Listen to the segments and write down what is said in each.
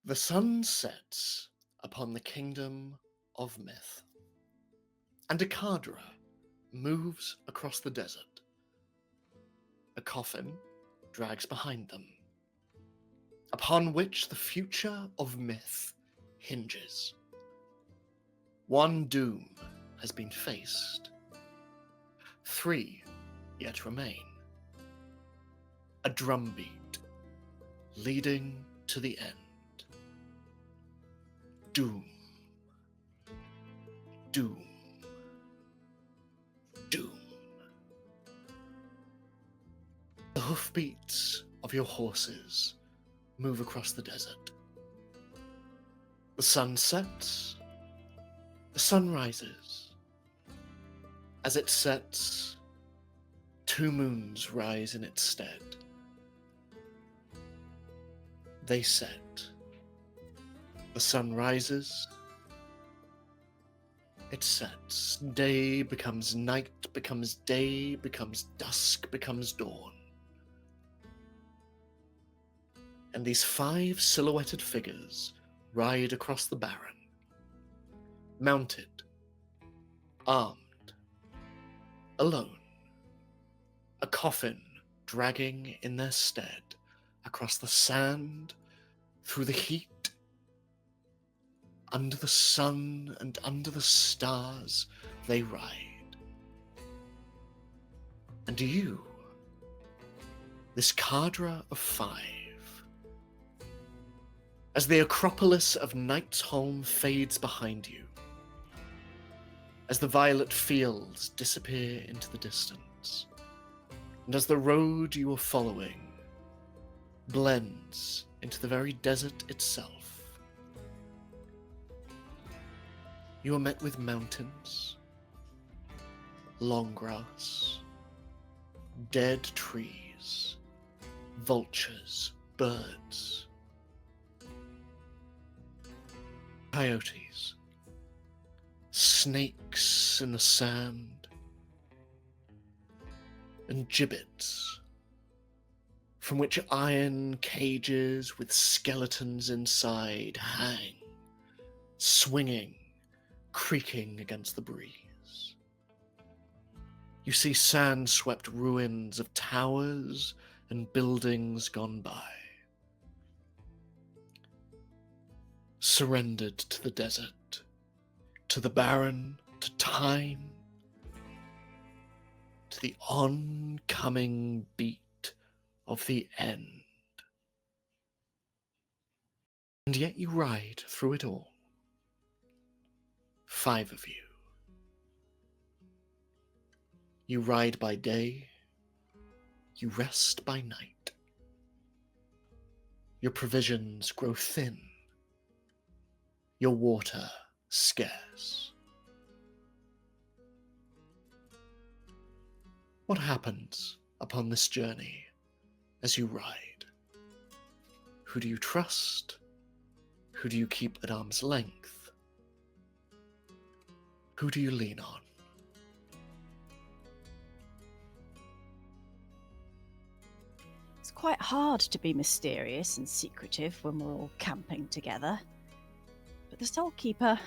The sun sets upon the kingdom of myth, and a cadre moves across the desert. A coffin drags behind them, upon which the future of myth hinges. One doom has been faced. 3 yet remain. A drumbeat leading to the end. Doom. Doom. Doom. The hoofbeats of your horses move across the desert. The sun sets. The sun rises. As it sets, 2 moons rise in its stead. They set. The sun rises. It sets. Day becomes night, becomes day, becomes dusk, becomes dawn. And these 5 silhouetted figures ride across the barren, mounted, armed, alone, a coffin dragging in their stead across the sand, through the heat, under the sun and under the stars they ride. And you, this cadre of 5, as the Acropolis of Knightsholm fades behind you, as the violet fields disappear into the distance, and as the road you are following blends into the very desert itself, you are met with mountains, long grass, dead trees, vultures, birds, coyotes, snakes in the sand, and gibbets, from which iron cages with skeletons inside hang, swinging, creaking against the breeze. You see sand-swept ruins of towers and buildings gone by, surrendered to the desert, to the barren, to time, to the oncoming beat of the end. And yet you ride through it all. 5 of you. You ride by day, you rest by night. Your provisions grow thin, your water scarce. What happens upon this journey as you ride? Who do you trust? Who do you keep at arm's length? Who do you lean on? It's quite hard to be mysterious and secretive when we're all camping together. But the Soulkeeper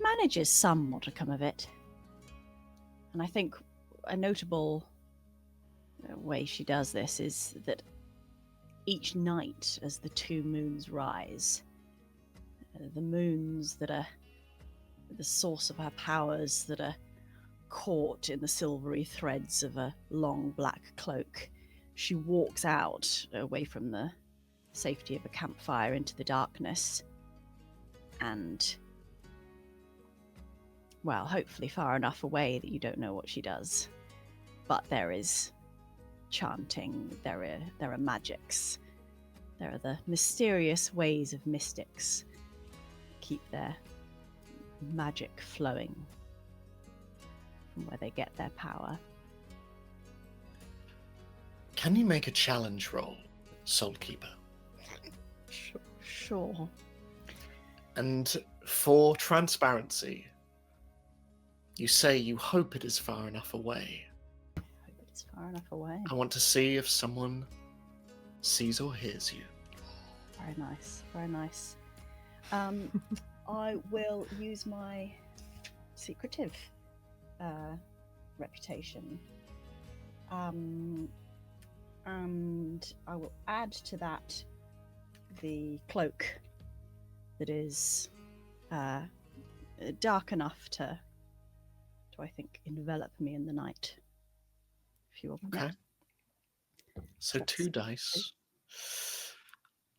manages some modicum of it. And I think a notable way she does this is that each night as the 2 moons rise, the moons that are the source of her powers that are caught in the silvery threads of a long black cloak, she walks out away from the safety of a campfire into the darkness and, well, hopefully far enough away that you don't know what she does. But there is chanting, there are magics, there are the mysterious ways of mystics keep their magic flowing from where they get their power. Can you make a challenge roll, Soulkeeper? Sure. And for transparency, you say you hope it is far enough away. I hope it's far enough away. I want to see if someone sees or hears you. Very nice. Very nice. I will use my secretive reputation. And I will add to that the cloak that is dark enough to I think, envelop me in the night. If you will permit. Okay. So That's 2 dice.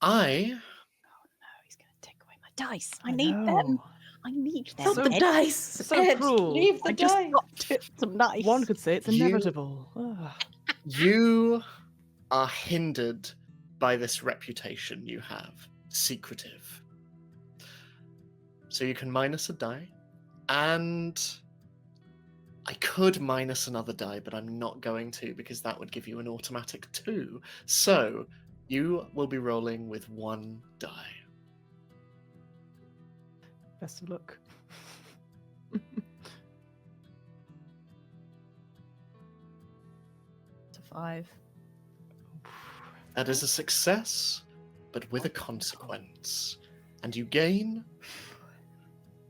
Oh no, he's going to take away my dice. I need them. know. I need them. So- Not the Ed. dice. so Ed, cruel. leave the I just dice. got some dice. One could say it's You- inevitable. Ugh. You are hindered by this reputation you have, secretive. So you can minus a die, and I could minus another die, but I'm not going to because that would give you an automatic 2. So you will be rolling with 1 die. Best of luck. To 5. That is a success, but with a consequence. And you gain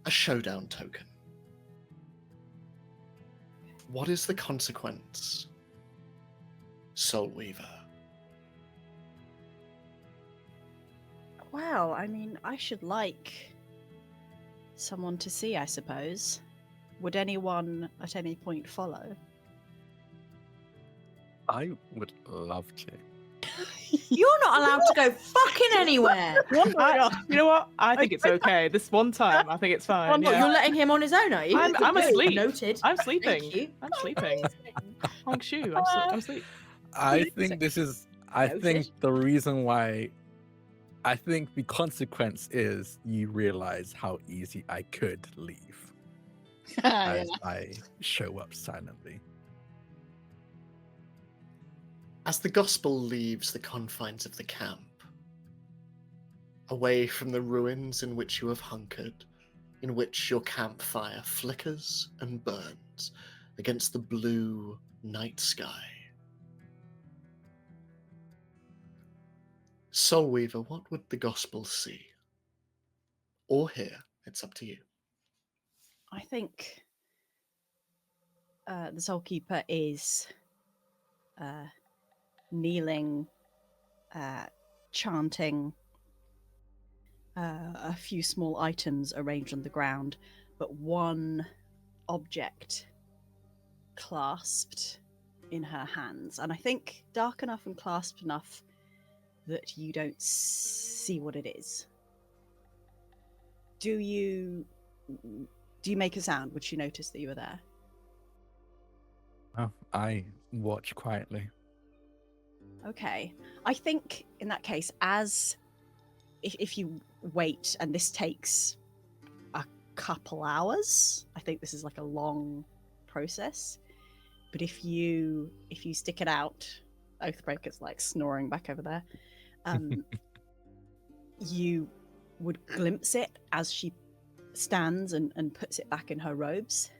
a showdown token. What is the consequence, Soulweaver? Well, I mean, I should like someone to see, I suppose. Would anyone at any point follow? I would love to. You're not allowed to go fucking anywhere. Oh You know what? I think it's okay. This one time, I think it's fine. What, Yeah. you're letting him on his own, are you? I'm Good. asleep. Noted. I'm Thank sleeping. you. I'm sleeping. Honk shoe. I'm asleep. I think this is. I Noted. think the reason why. I think the consequence is you realize how easy I could leave as I show up silently. As the gospel leaves the confines of the camp, away from the ruins in which you have hunkered, in which your campfire flickers and burns against the blue night sky. Soulweaver, what would the gospel see? Or hear? It's up to you. I think the Soulkeeper is kneeling, chanting a few small items arranged on the ground, but one object clasped in her hands. And I think dark enough and clasped enough that you don't see what it is. Do you make a sound? Would she notice that you were there? Oh, I watch quietly. Okay. I think in that case, as if you wait, and this takes a couple hours, I think this is like a long process. But if you stick it out, Oathbreaker's like snoring back over there. You would glimpse it as she stands and puts it back in her robes.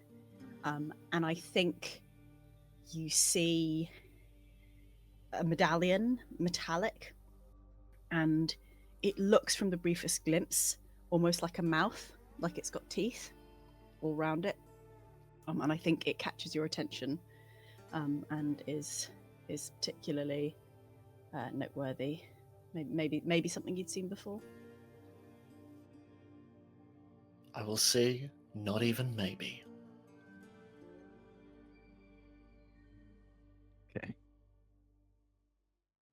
And I think you see a medallion, metallic, and it looks from the briefest glimpse almost like a mouth, like it's got teeth all round it. And I think it catches your attention and is particularly noteworthy. Maybe something you'd seen before. I will say, not even maybe. Okay.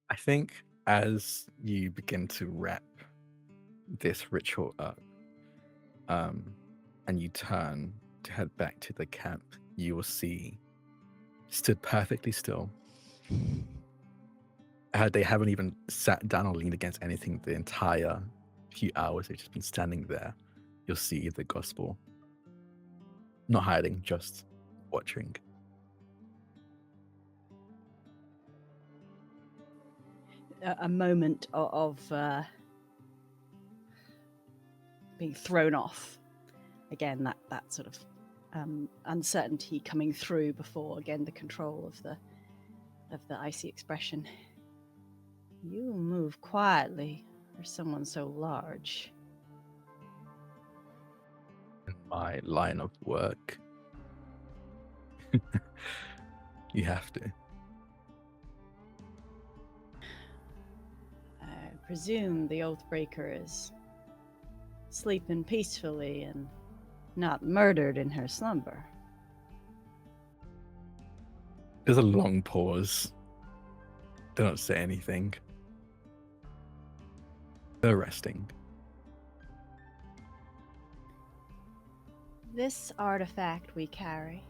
I think as you begin to wrap this ritual up, and you turn to head back to the camp, you will see, stood perfectly still. They haven't even sat down or leaned against anything the entire few hours they've just been standing there. You'll see the gospel. Not hiding, just watching. A moment of being thrown off. Again, that sort of uncertainty coming through before, again, the control of the icy expression. You move quietly, for someone so large. In my line of work, you have to. I presume the Oathbreaker is sleeping peacefully and not murdered in her slumber. There's a long pause. They don't say anything. They're resting. This artifact we carry,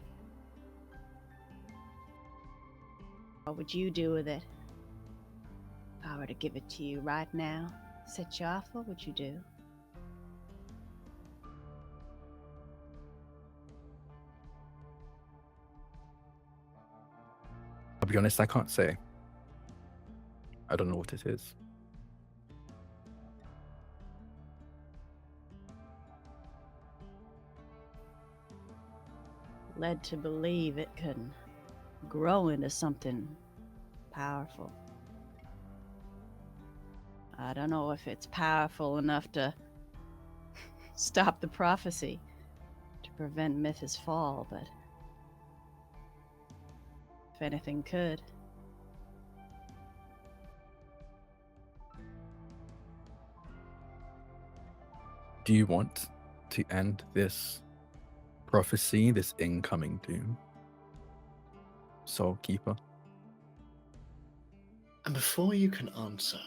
what would you do with it? If I were to give it to you right now, set you off, what would you do? I'll be honest, I can't say. I don't know what it is. Led to believe it can grow into something powerful. I don't know if it's powerful enough to stop the prophecy, to prevent Mythos' fall, but if anything could. Do you want to end this prophecy, this incoming doom, Soul Keeper? And before you can answer,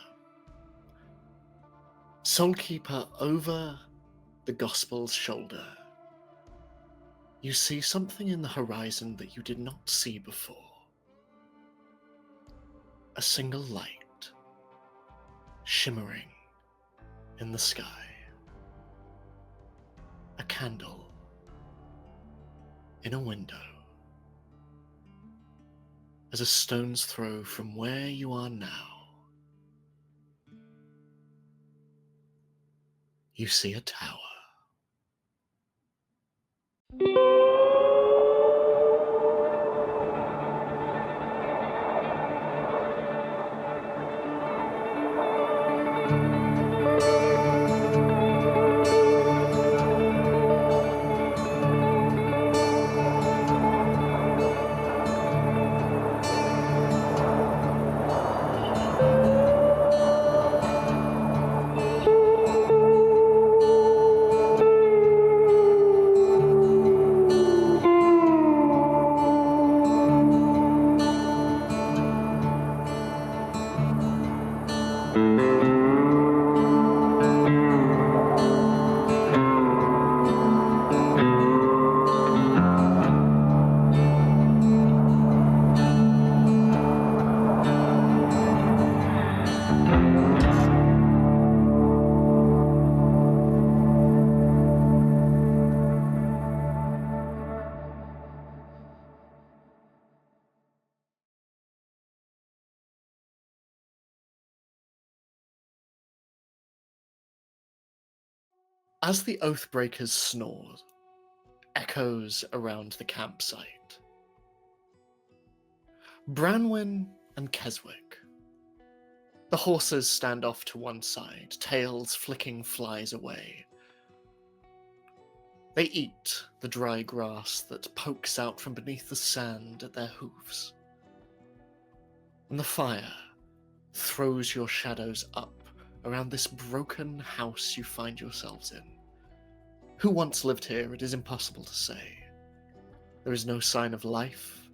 Soulkeeper, over the Gospel's shoulder, you see something in the horizon that you did not see before. A single light, shimmering in the sky. A candle in a window. As a stone's throw from where you are now, you see a tower. As the Oathbreaker's snore echoes around the campsite, Branwen and Keswick, the horses stand off to one side, tails flicking flies away. They eat the dry grass that pokes out from beneath the sand at their hooves. And the fire throws your shadows up around this broken house you find yourselves in. Who once lived here, it is impossible to say. There is no sign of life,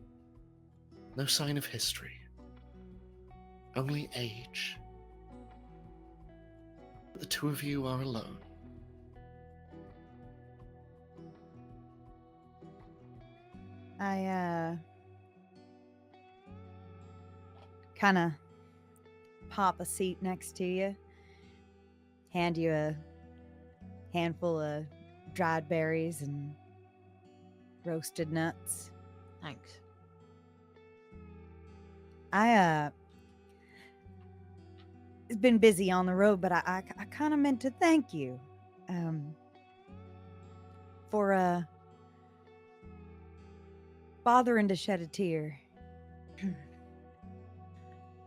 no sign of history, only age. The two of you are alone. I kind of pop a seat next to you, hand you a handful of dried berries and roasted nuts. Thanks. I it's been busy on the road, but I kind of meant to thank you for bothering to shed a tear. It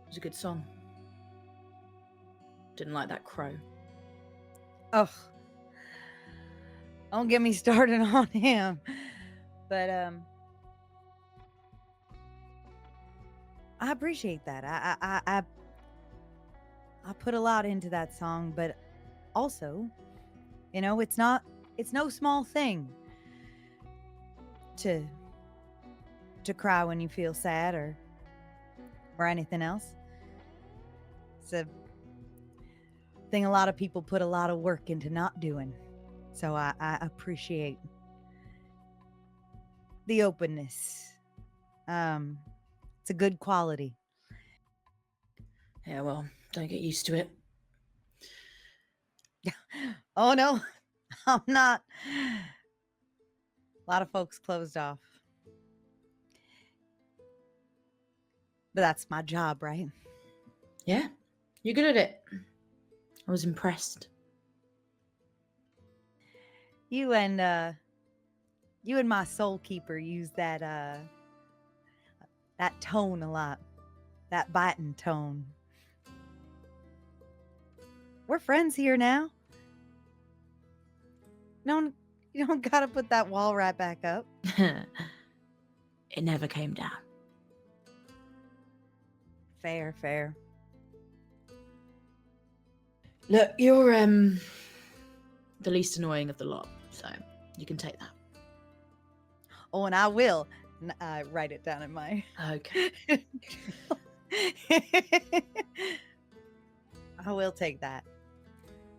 was a good song. Didn't like that crow. Oh, don't get me started on him. But I appreciate that. I put a lot into that song, but also, you know, it's no small thing to cry when you feel sad or anything else. It's a thing a lot of people put a lot of work into not doing. So I appreciate the openness. It's a good quality. Yeah, well, don't get used to it. Oh no, I'm not. A lot of folks closed off. But that's my job, right? Yeah, you're good at it. I was impressed. You and my soul keeper use that tone a lot. That biting tone. We're friends here now. You don't gotta put that wall right back up. It never came down. Fair. Look, you're the least annoying of the lot, so you can take that. Oh, and I will write it down in my. Okay. I will take that.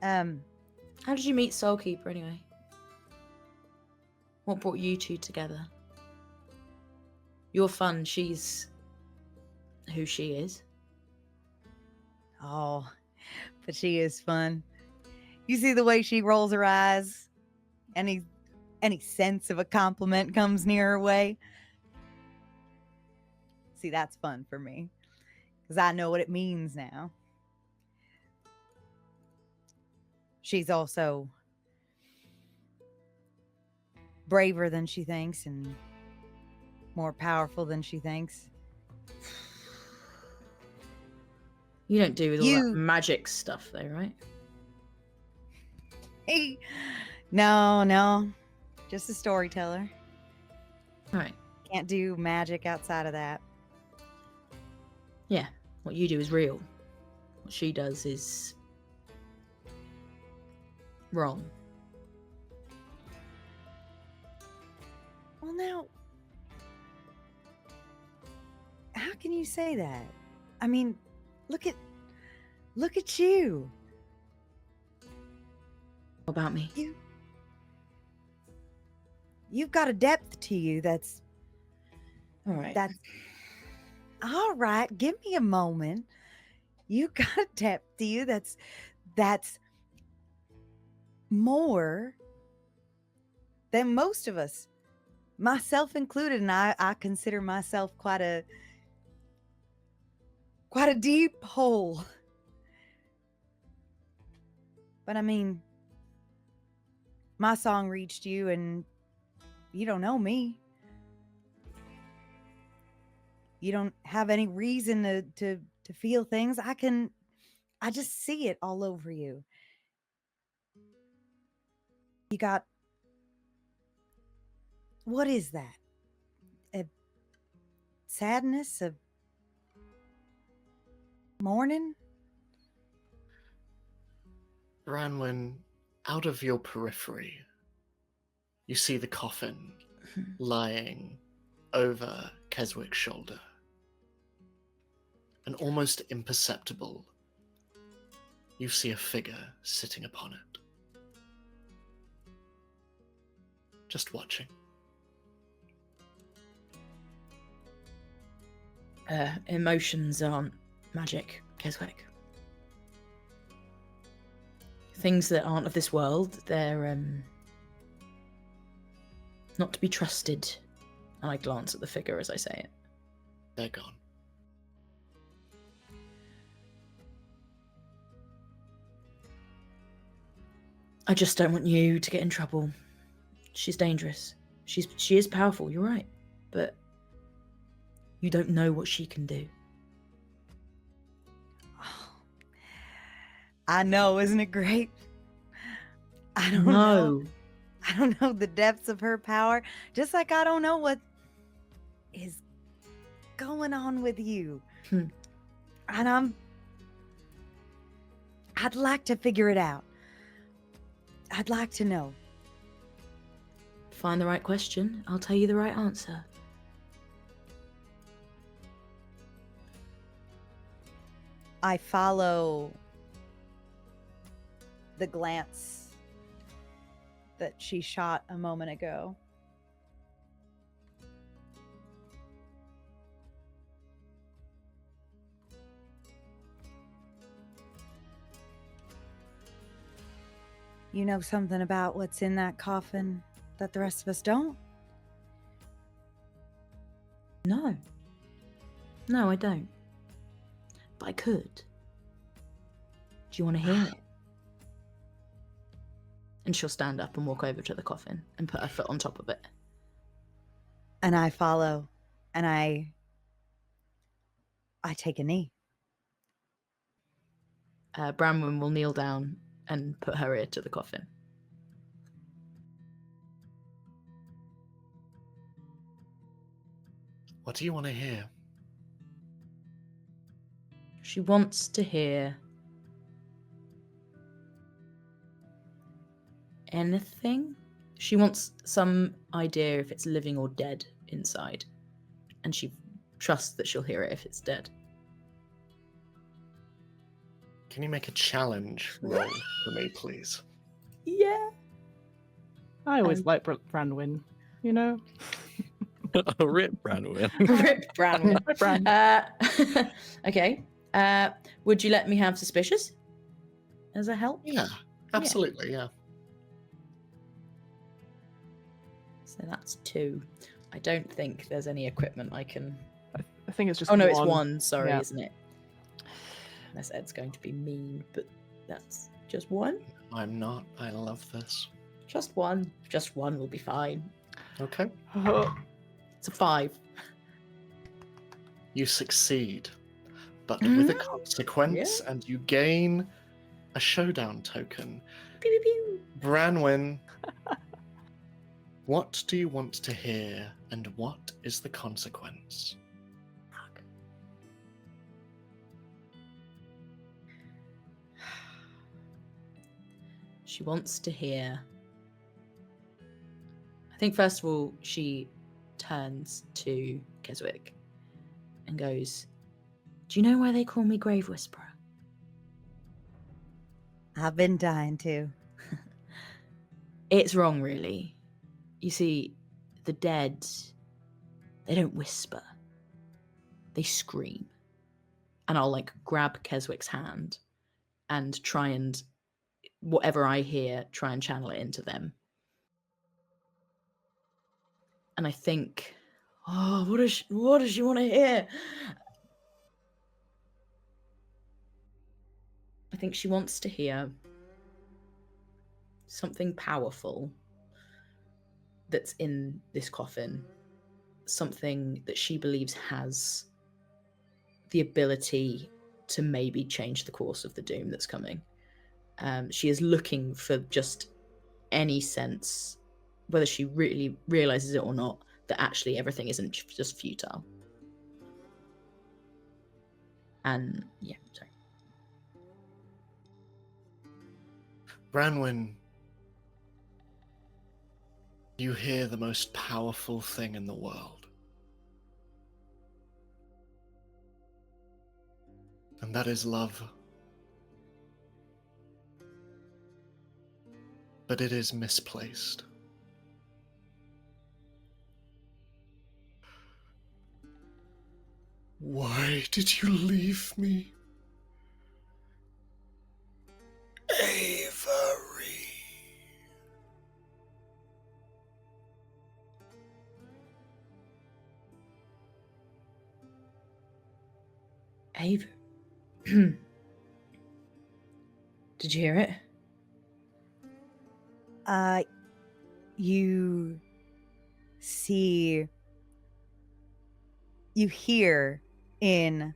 How did you meet Soulkeeper anyway? What brought you two together? You're fun, she's who she is. Oh, but she is fun. You see the way she rolls her eyes? Any sense of a compliment comes near her way? See, that's fun for me. Because I know what it means now. She's also braver than she thinks and more powerful than she thinks. You don't do with all that magic stuff though, right? Hey, no. Just a storyteller. Right. Can't do magic outside of that. Yeah, what you do is real. What she does is wrong. Well, now, how can you say that? I mean, look at you. What about me? You've got a depth to you that's All right. all right. Give me a moment. You got a depth to you that's more than most of us, myself included, and I consider myself quite a deep hole. But I mean, my song reached you, and you don't know me. You don't have any reason to feel things. I just see it all over you. You got, what is that? A sadness? A mourning? Ranwin, out of your periphery, you see the coffin lying over Keswick's shoulder. And almost imperceptible, you see a figure sitting upon it. Just watching. Emotions aren't magic, Keswick. Things that aren't of this world, they're not to be trusted. And I glance at the figure as I say it. They're gone. I just don't want you to get in trouble. She's dangerous. She is powerful, you're right. But you don't know what she can do. I know, isn't it great? I don't know. No. I don't know the depths of her power, just like I don't know what is going on with you. Hmm. And I'd like to figure it out. I'd like to know. Find the right question. I'll tell you the right answer. I follow the glance that she shot a moment ago. You know something about what's in that coffin that the rest of us don't? No. No, I don't. But I could. Do you want to hear it? And she'll stand up and walk over to the coffin and put her foot on top of it. And I follow, and I take a knee. Branwen will kneel down and put her ear to the coffin. What do you want to hear? She wants to hear anything. She wants some idea if it's living or dead inside. And she trusts that she'll hear it if it's dead. Can you make a challenge roll for me, please? Yeah. I always like Branwen, you know? Rip Branwen. Rip Branwen. Rip Bran. Okay. Would you let me have suspicious as a help? Yeah, absolutely, yeah. So that's 2. I don't think there's any equipment I can. I think it's just Oh no, one. it's 1. Sorry, Yeah. isn't it? Unless Ed's going to be mean, but that's just 1. I'm not. I love this. Just 1. Just 1 will be fine. Okay. It's a 5. You succeed, but with a Mm, consequence, and you gain a showdown token. Pew, pew, pew. Branwen, what do you want to hear, and what is the consequence? Fuck. She wants to hear. I think first of all, she turns to Keswick and goes, "Do you know why they call me Grave Whisperer?" I've been dying to. It's wrong, really. You see, the dead, they don't whisper. They scream. And I'll grab Keswick's hand and try and, whatever I hear, try and channel it into them. And I think, what does she want to hear? I think she wants to hear something powerful that's in this coffin, something that she believes has the ability to maybe change the course of the doom that's coming. She is looking for just any sense, whether she really realizes it or not, that actually everything isn't just futile. And yeah, sorry. Branwen, you hear the most powerful thing in the world. And that is love. But it is misplaced. Why did you leave me? Avery. Ava. Did you hear it? You see, you hear in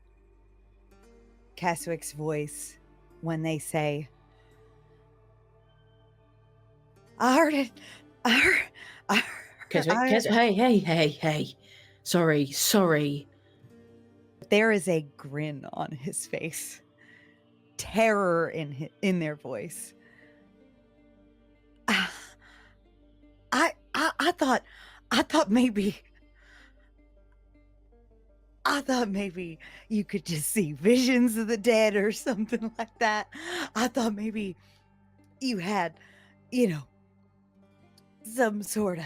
Keswick's voice when they say, I heard it. Hey. Sorry. There is a grin on his face, terror in their voice. I thought maybe you could just see visions of the dead or something like that. I thought maybe you had, some sort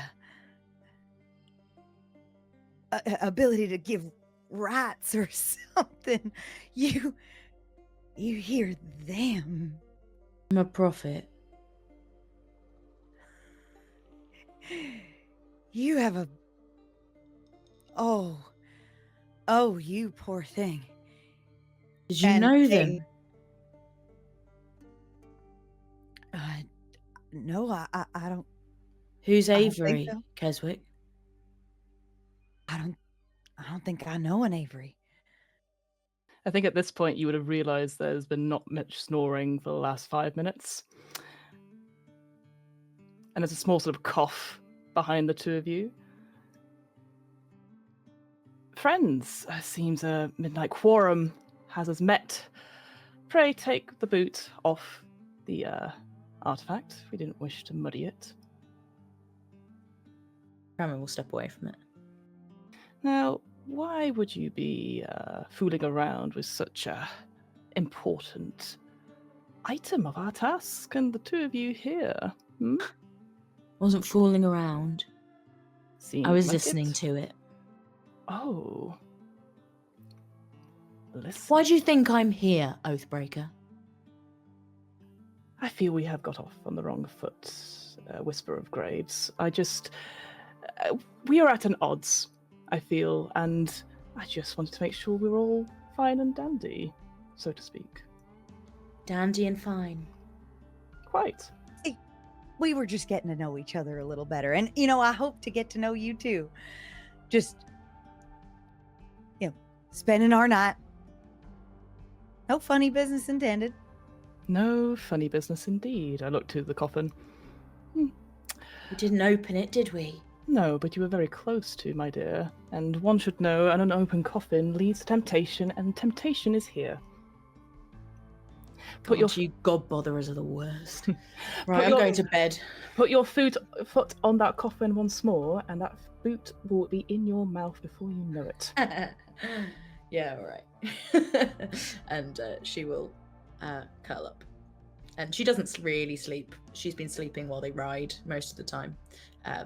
of ability to give rats or something. You hear them. I'm a prophet. You have a... Oh, you poor thing. Did you And know they- them? No, I don't. Who's I don't think Avery, so. Keswick? I don't think I know an Avery. I think at this point you would have realised there's been not much snoring for the last 5 minutes. And there's a small sort of cough behind the two of you. Friends, seems a midnight quorum has us met. Pray take the boot off the artifact. We didn't wish to muddy it. Cameron will step away from it. Now, why would you be fooling around with such a important item of our task and the two of you here? Wasn't fooling around. Seems I was like listening it. to it. Oh. Listen. Why do you think I'm here, Oathbreaker? I feel we have got off on the wrong foot, Whisper of Graves. We are at an odds, I feel, and I just wanted to make sure we were all fine and dandy, so to speak. Dandy and fine. Quite. We were just getting to know each other a little better. And, I hope to get to know you too. Just, spending our night. No funny business intended. No funny business indeed. I looked to the coffin. We didn't open it, did we? No, but you were very close to, my dear. And one should know an unopened coffin leads to temptation, and temptation is here. You god botherers are the worst. Right, I'm your- going to bed. Put your foot on that coffin once more, and that boot will be in your mouth before you know it. Yeah, all right. And she will curl up. And she doesn't really sleep. She's been sleeping while they ride most of the time.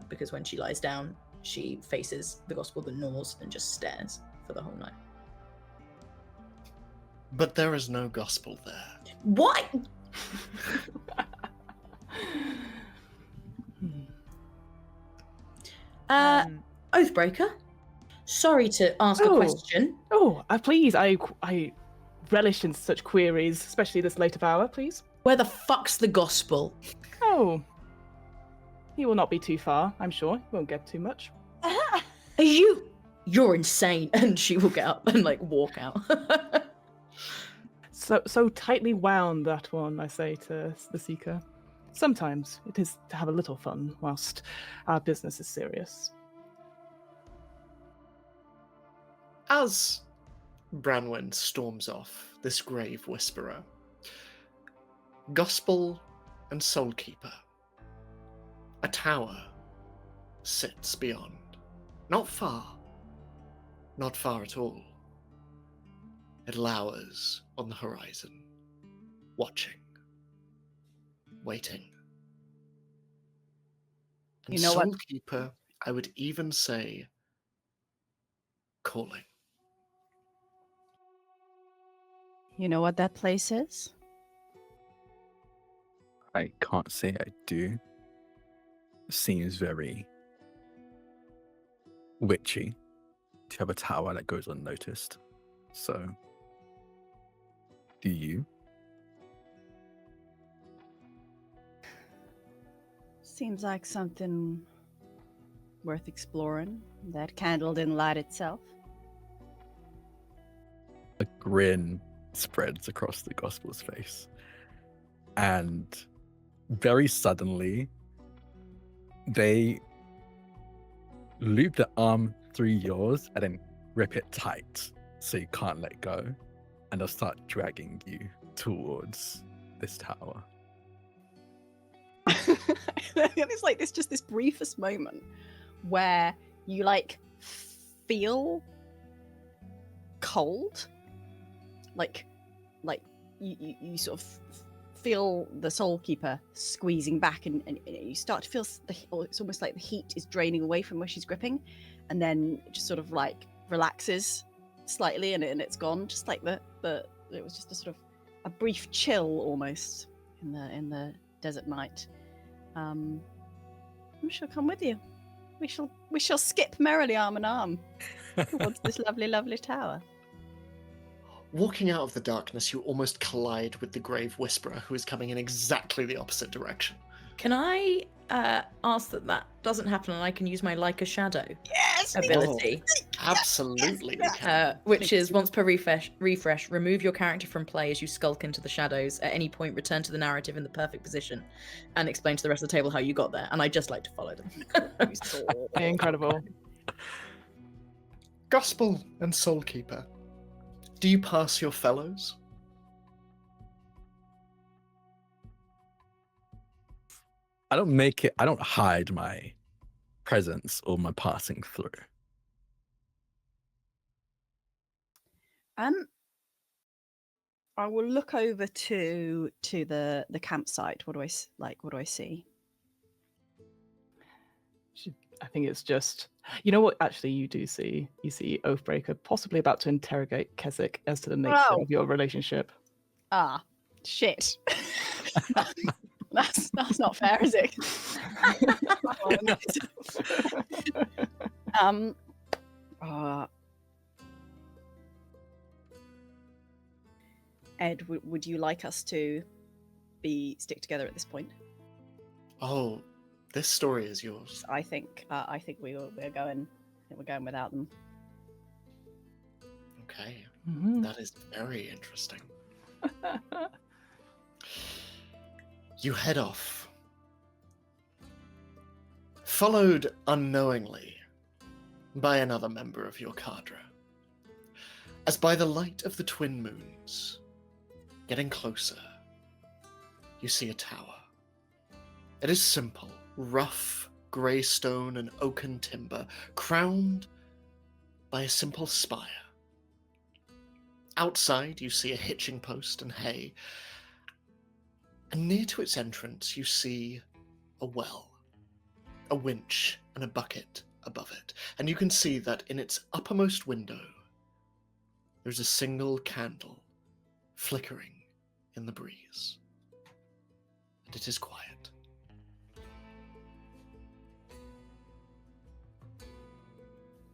Because when she lies down, she faces the gospel that gnaws and just stares for the whole night. But there is no gospel there. What? Oathbreaker? Sorry to ask a question. Oh, please, I relish in such queries, especially this late of hour, please. Where the fuck's the gospel? Oh. He will not be too far, I'm sure. He won't get too much. Are you... You're insane. And she will get up and, walk out. So tightly wound, that one, I say to the Seeker. Sometimes it is to have a little fun whilst our business is serious. As Branwen storms off, this grave whisperer, Gospel and Soulkeeper, a tower sits beyond. Not far at all. It lowers on the horizon, watching, waiting. And You know what? Soulkeeper, I would even say, calling. You know what that place is? I can't say I do. Seems very witchy to have a tower that goes unnoticed. So, do you? Seems like something worth exploring. That candle didn't light itself. A grin spreads across the gospel's face. and very suddenly they loop the arm through yours and then rip it tight so you can't let go, and they'll start dragging you towards this tower. It's like this briefest moment where you like feel cold, like you sort of feel the Soul Keeper squeezing back, and you start to feel it's almost like the heat is draining away from where she's gripping, and then it just sort of like relaxes slightly, and it's gone. Just like it was just a sort of a brief chill almost in the desert night. We shall come with you. We shall skip merrily arm in arm towards this lovely tower. Walking out of the darkness, you almost collide with the Grave Whisperer, who is coming in exactly the opposite direction. Can I ask that doesn't happen and I can use my Like a Shadow ability? Absolutely, you can. Which is once per refresh, remove your character from play as you skulk into the shadows. At any point, return to the narrative in the perfect position and explain to the rest of the table how you got there. And I just like to follow them. Incredible. Gospel and Soulkeeper, do you pass your fellows? I don't hide my presence or my passing through. I will look over to the campsite. What do I see? I think it's just, you know what? Actually, you see Oathbreaker possibly about to interrogate Keswick as to the nature of your relationship. Ah, shit. That's not fair, is it? Ed, would you like us to stick together at this point? Oh, this story is yours. I think we're going without them. Okay, Mm-hmm. that is very interesting. You head off, followed unknowingly by another member of your cadre, as by the light of the twin moons, getting closer, you see a tower. It is simple, rough grey stone and oaken timber, crowned by a simple spire. Outside, you see a hitching post and hay, and near to its entrance, you see a well, a winch, and a bucket above it. And you can see that in its uppermost window, there's a single candle flickering in the breeze. And it is quiet.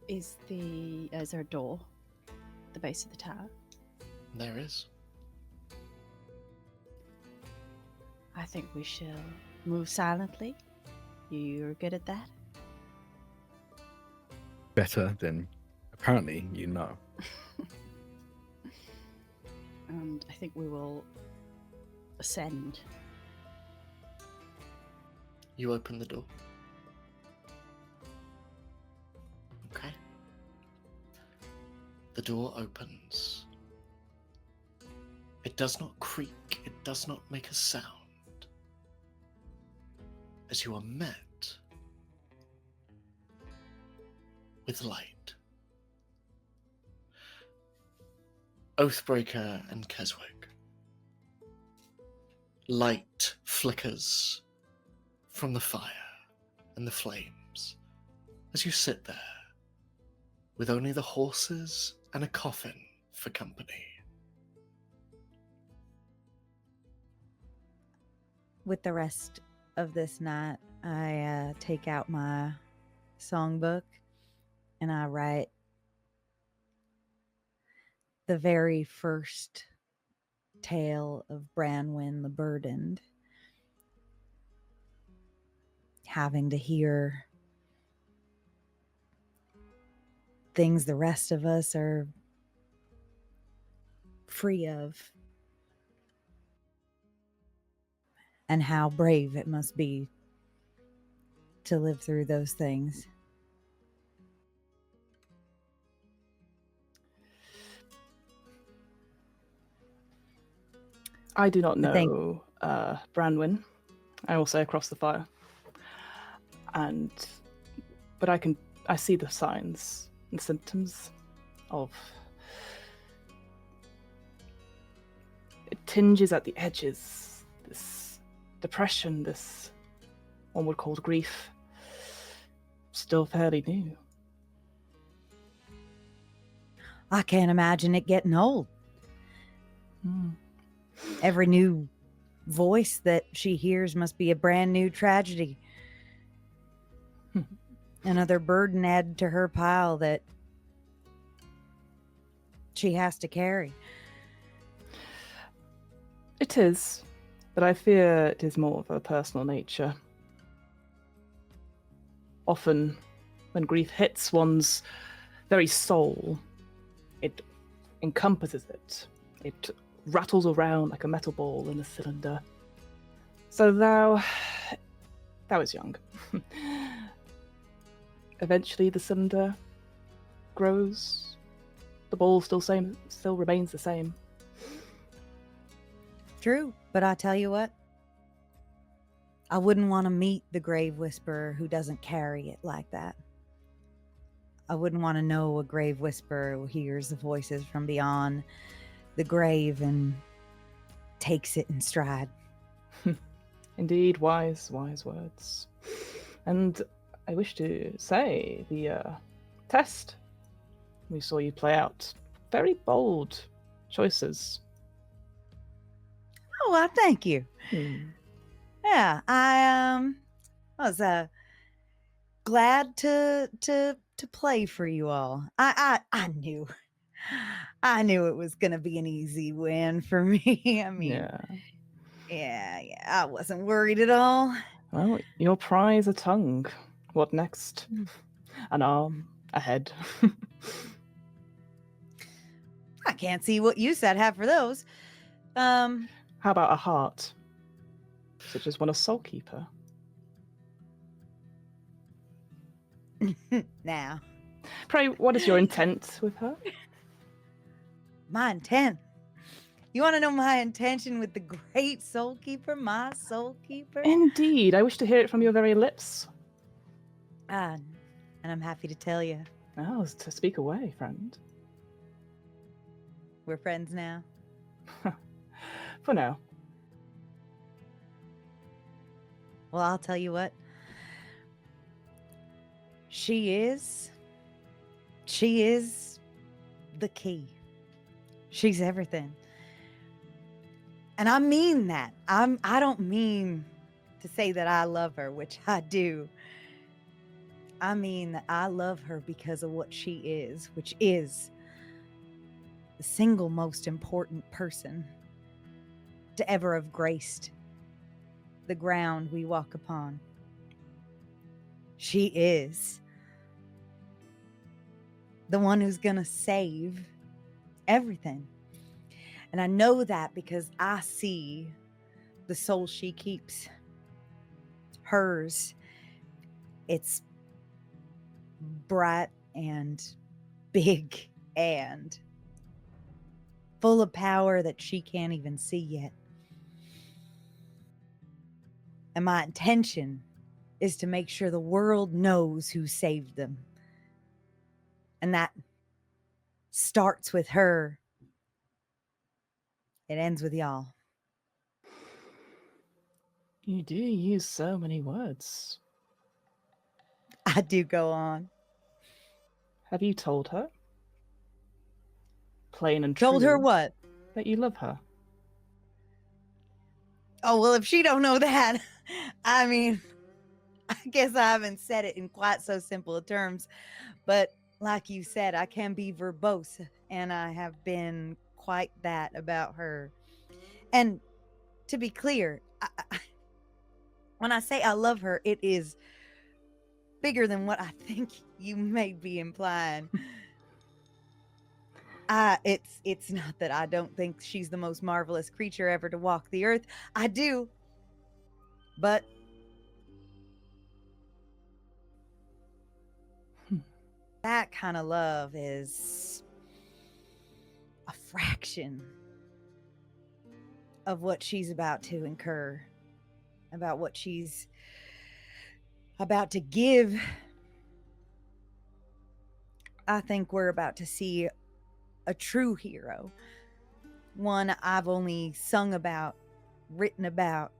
Is there a door at the base of the tower? There is. I think we shall move silently. You're good at that? Better than apparently you know. And I think we will ascend. You open the door. Okay. The door opens. It does not creak, it does not make a sound. As you are met with light. Oathbreaker and Keswick. Light flickers from the fire and the flames as you sit there with only the horses and a coffin for company. With the rest of this night, I take out my songbook and I write the very first tale of Branwen the Burdened, having to hear things the rest of us are free of. and how brave it must be to live through those things. I do not I think- know Branwyn. I will say across the fire. But I see the signs and symptoms of it tinges at the edges, this depression, this one would call grief, still fairly new. I can't imagine it getting old. Every new voice that she hears must be a brand new tragedy. Another burden added to her pile that she has to carry. It is, but I fear it is more of a personal nature. Often, when grief hits one's very soul, it encompasses it. It rattles around like a metal ball in a cylinder. So thou is young. Eventually the cylinder grows. The ball still remains the same. True, but I tell you what, I wouldn't want to meet the grave whisperer who doesn't carry it like that. I wouldn't want to know a grave whisperer who hears the voices from beyond the grave and takes it in stride. Indeed, wise words. And I wish to say the test we saw you play out, very bold choices. Oh, well, thank you. Yeah, I was glad to play for you all. I knew it was gonna be an easy win for me. I mean, yeah, I wasn't worried at all. Well, your prize a tongue. What next? An arm, a head. I can't see what use I'd have for those. How about a heart, such as one of Soulkeeper? Now, Pray, what is your intent with her? my intent. You want to know my intention with the great Soulkeeper, my Soulkeeper? Indeed, I wish to hear it from your very lips. And I'm happy to tell you, Oh, to speak away, friend. we're friends now. For now. Well, I'll tell you what. She is the key. She's everything. And I mean that. I don't mean to say that I love her, which I do. I mean that I love her because of what she is, which is the single most important person to ever have graced the ground we walk upon. She is the one who's gonna save everything. And I know that because I see the soul she keeps. Hers. It's bright and big and full of power that she can't even see yet. And my intention is to make sure the world knows who saved them. And that starts with her. It ends with y'all. You do use so many words. I do go on. Have you told her? Plain and true. Told her what? That you love her. Oh, well, if she don't know that, I mean, I guess I haven't said it in quite so simple terms. But like you said, I can be verbose, and I have been quite that about her. And to be clear, when I say I love her, it is bigger than what I think you may be implying. It's not that I don't think she's the most marvelous creature ever to walk the earth. I do. But that kind of love is a fraction of what she's about to incur, about what she's about to give. I think we're about to see a true hero, one I've only sung about, written about,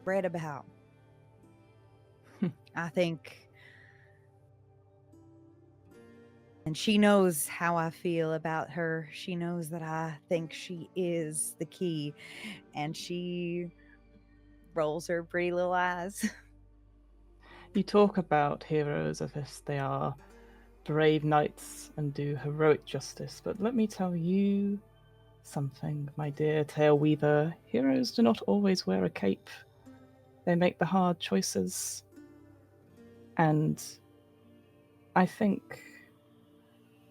read about. I think, and she knows how I feel about her. She knows that I think she is the key, and she rolls her pretty little eyes. You talk about heroes as if they are brave knights and do heroic justice, but let me tell you something, my dear tale weaver. Heroes do not always wear a cape. They make the hard choices. And I think,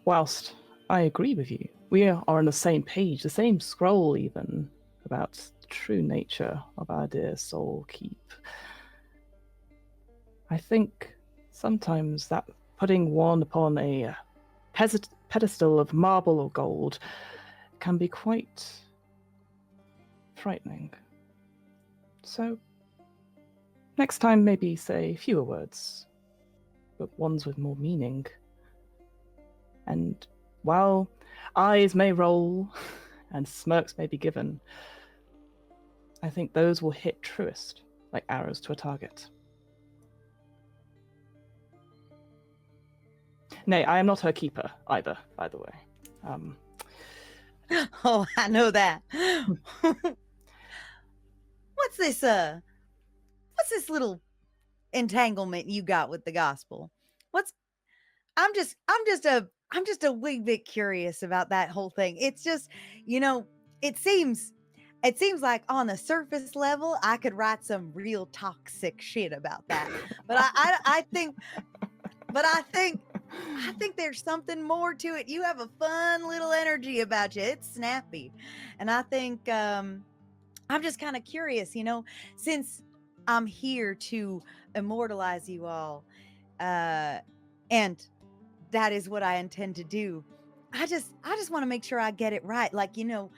whilst I agree with you, we are on the same page, the same scroll even, about the true nature of our dear soul keep. I think sometimes that putting one upon a pedestal of marble or gold can be quite frightening. So, next time maybe say fewer words, but ones with more meaning. And while eyes may roll and smirks may be given, I think those will hit truest, like arrows to a target. Nay, I am not her keeper either, by the way. Oh, I know that. What's this little entanglement you got with the gospel? I'm just a wee bit curious about that whole thing. It's just, it seems like on the surface level I could write some real toxic shit about that. But I think there's something more to it. You have a fun little energy about you. It's snappy. And I think I'm just kind of curious, since I'm here to immortalize you all, and that is what I intend to do. I just want to make sure I get it right. Like, you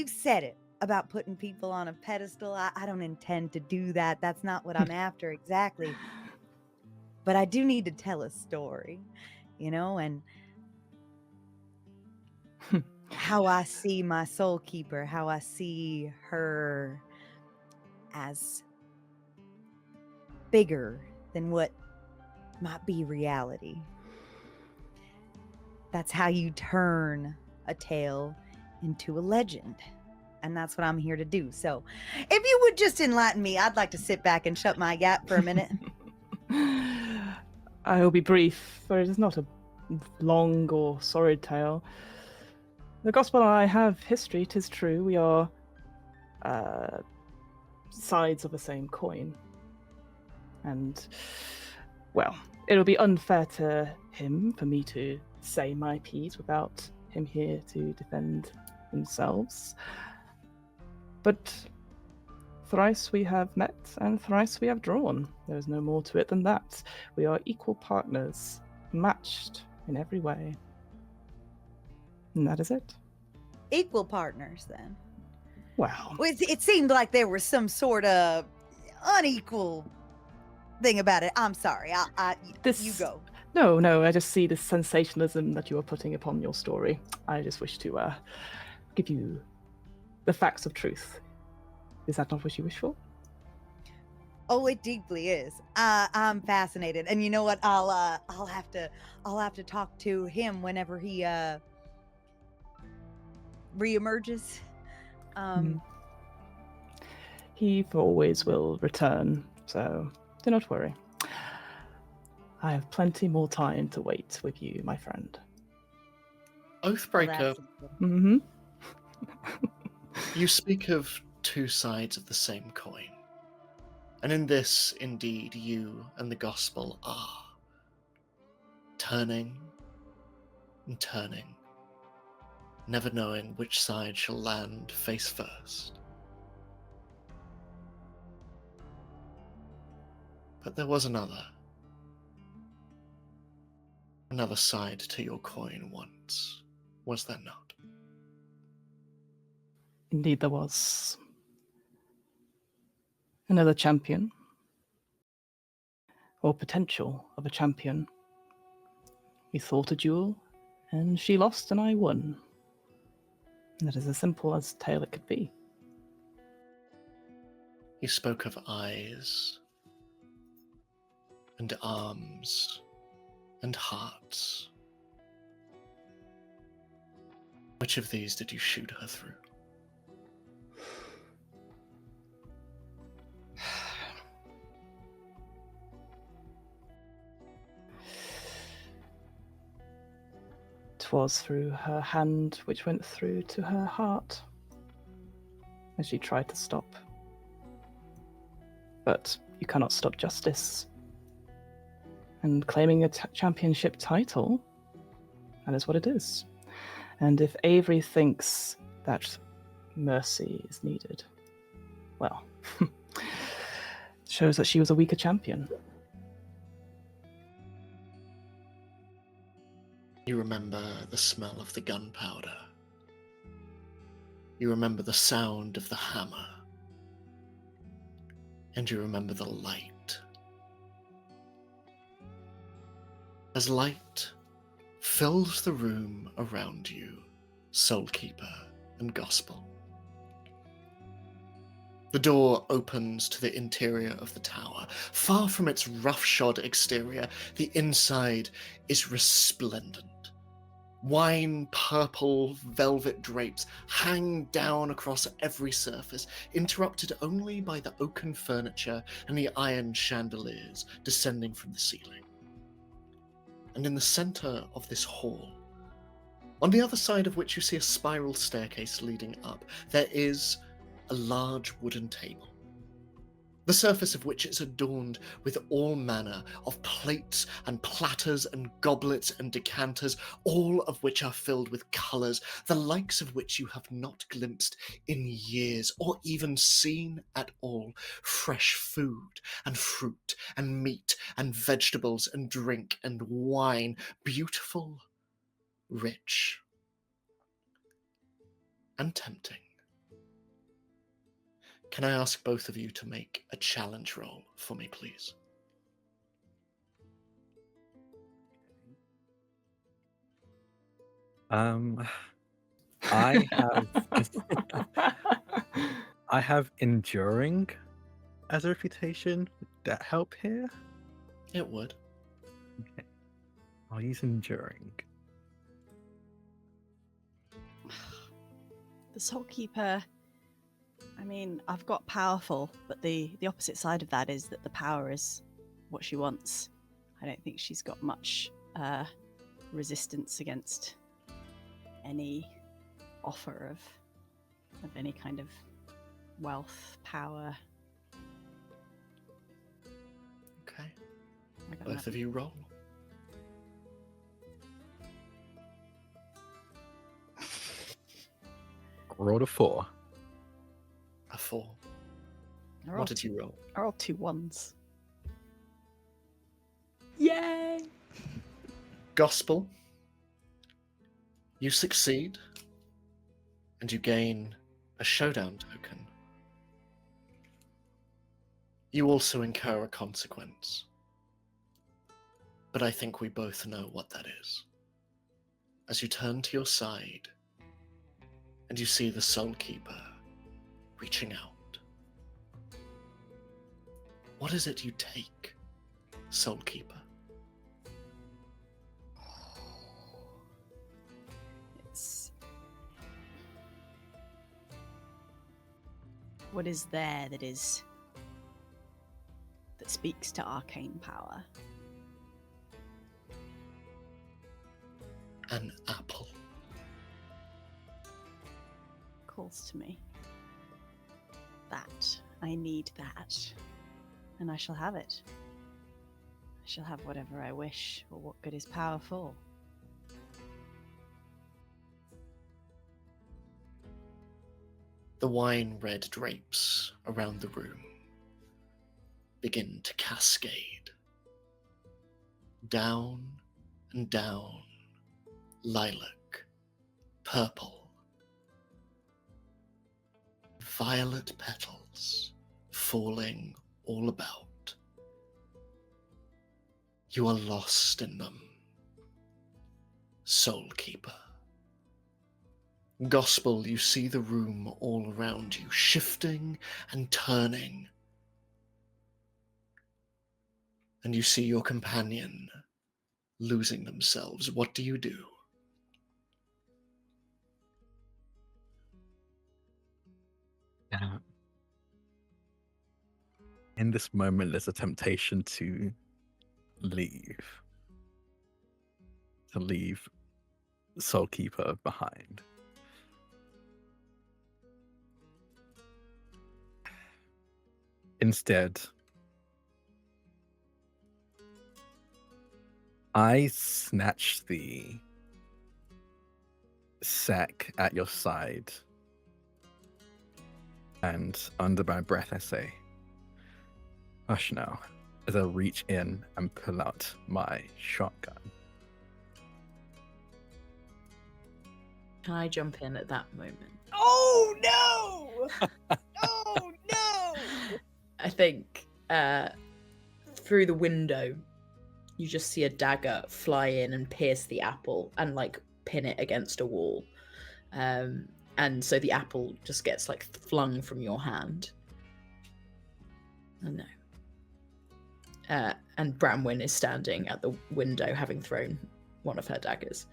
said it about putting people on a pedestal. I don't intend to do that. That's not what I'm after exactly. But I do need to tell a story, and how I see my soul keeper, how I see her as bigger than what might be reality. That's how you turn a tale into a legend. And that's what I'm here to do. So if you would just enlighten me, I'd like to sit back and shut my gap for a minute. I will be brief, for it is not a long or sordid tale. The gospel and I have history, 'tis true. We are sides of the same coin. And, well, it'll be unfair to him for me to say my piece without him here to defend themselves. But thrice we have met, and thrice we have drawn. There is no more to it than that. We are equal partners, matched in every way. And that is it. Equal partners, then. Well, It seemed like there was some sort of unequal thing about it. I'm sorry. You go. No, I just see this sensationalism that you are putting upon your story. I just wish to give you the facts of truth. Is that not what you wish for? Oh, it deeply is. I'm fascinated, and you know what? I'll have to talk to him whenever he reemerges. He always will return, so do not worry. I have plenty more time to wait with you, my friend. Oathbreaker, Mm-hmm. you speak of two sides of the same coin. And in this, indeed, you and the gospel are turning and turning, never knowing which side shall land face first. But there was another. Another side to your coin once, was there not? Indeed, there was. Another champion, or potential of a champion. We fought a duel, and she lost and I won. And that is as simple as tale it could be. You spoke of eyes, and arms, and hearts. Which of these did you shoot her through? Was through her hand, which went through to her heart as she tried to stop. But you cannot stop justice. And claiming a championship title, that is what it is. And if Avery thinks that mercy is needed, well, shows that she was a weaker champion. You remember the smell of the gunpowder. You remember the sound of the hammer. And you remember the light. As light fills the room around you, Soulkeeper and Gospel. The door opens to the interior of the tower. Far from its roughshod exterior, the inside is resplendent. Wine purple velvet drapes hang down across every surface, interrupted only by the oaken furniture and the iron chandeliers descending from the ceiling. And in the center of this hall, on the other side of which you see a spiral staircase leading up, there is a large wooden table, the surface of which is adorned with all manner of plates and platters and goblets and decanters, all of which are filled with colours, the likes of which you have not glimpsed in years, or even seen at all. Fresh food and fruit and meat and vegetables and drink and wine, beautiful, rich, and tempting. Can I ask both of you to make a challenge roll for me, please? I have I have enduring as a reputation. Would that help here? It would. Okay. I'll use enduring. The Soulkeeper, I mean, I've got powerful, but the opposite side of that is that the power is what she wants. I don't think she's got much resistance against any offer of any kind of wealth, power. Okay. I got Both of you roll. Rolled a 4. A 4. Are all What did you roll? Are all 2 1s. Yay! Gospel. You succeed, and you gain a showdown token. You also incur a consequence. But I think we both know what that is. As you turn to your side, and you see the Soulkeeper reaching out. What is it you take, Soulkeeper? It's what is there that speaks to arcane power. An apple. Calls to me. That. I need that. And I shall have it. I shall have whatever I wish, or what good is power for. The wine-red drapes around the room begin to cascade. Down and down, lilac, purple, violet petals falling all about. You are lost in them. Soul Keeper. Gospel, you see the room all around you, shifting and turning. And you see your companion losing themselves. What do you do? Yeah. In this moment, there's a temptation to leave. To leave Soul Keeper behind. Instead, I snatch the sack at your side, and under my breath I say, "Hush now," as I reach in and pull out my shotgun. Can I jump in at that moment? Oh no! Oh no! I think through the window, you just see a dagger fly in and pierce the apple and like pin it against a wall. And so the apple just gets like flung from your hand. Oh no. And Bramwyn is standing at the window having thrown one of her daggers.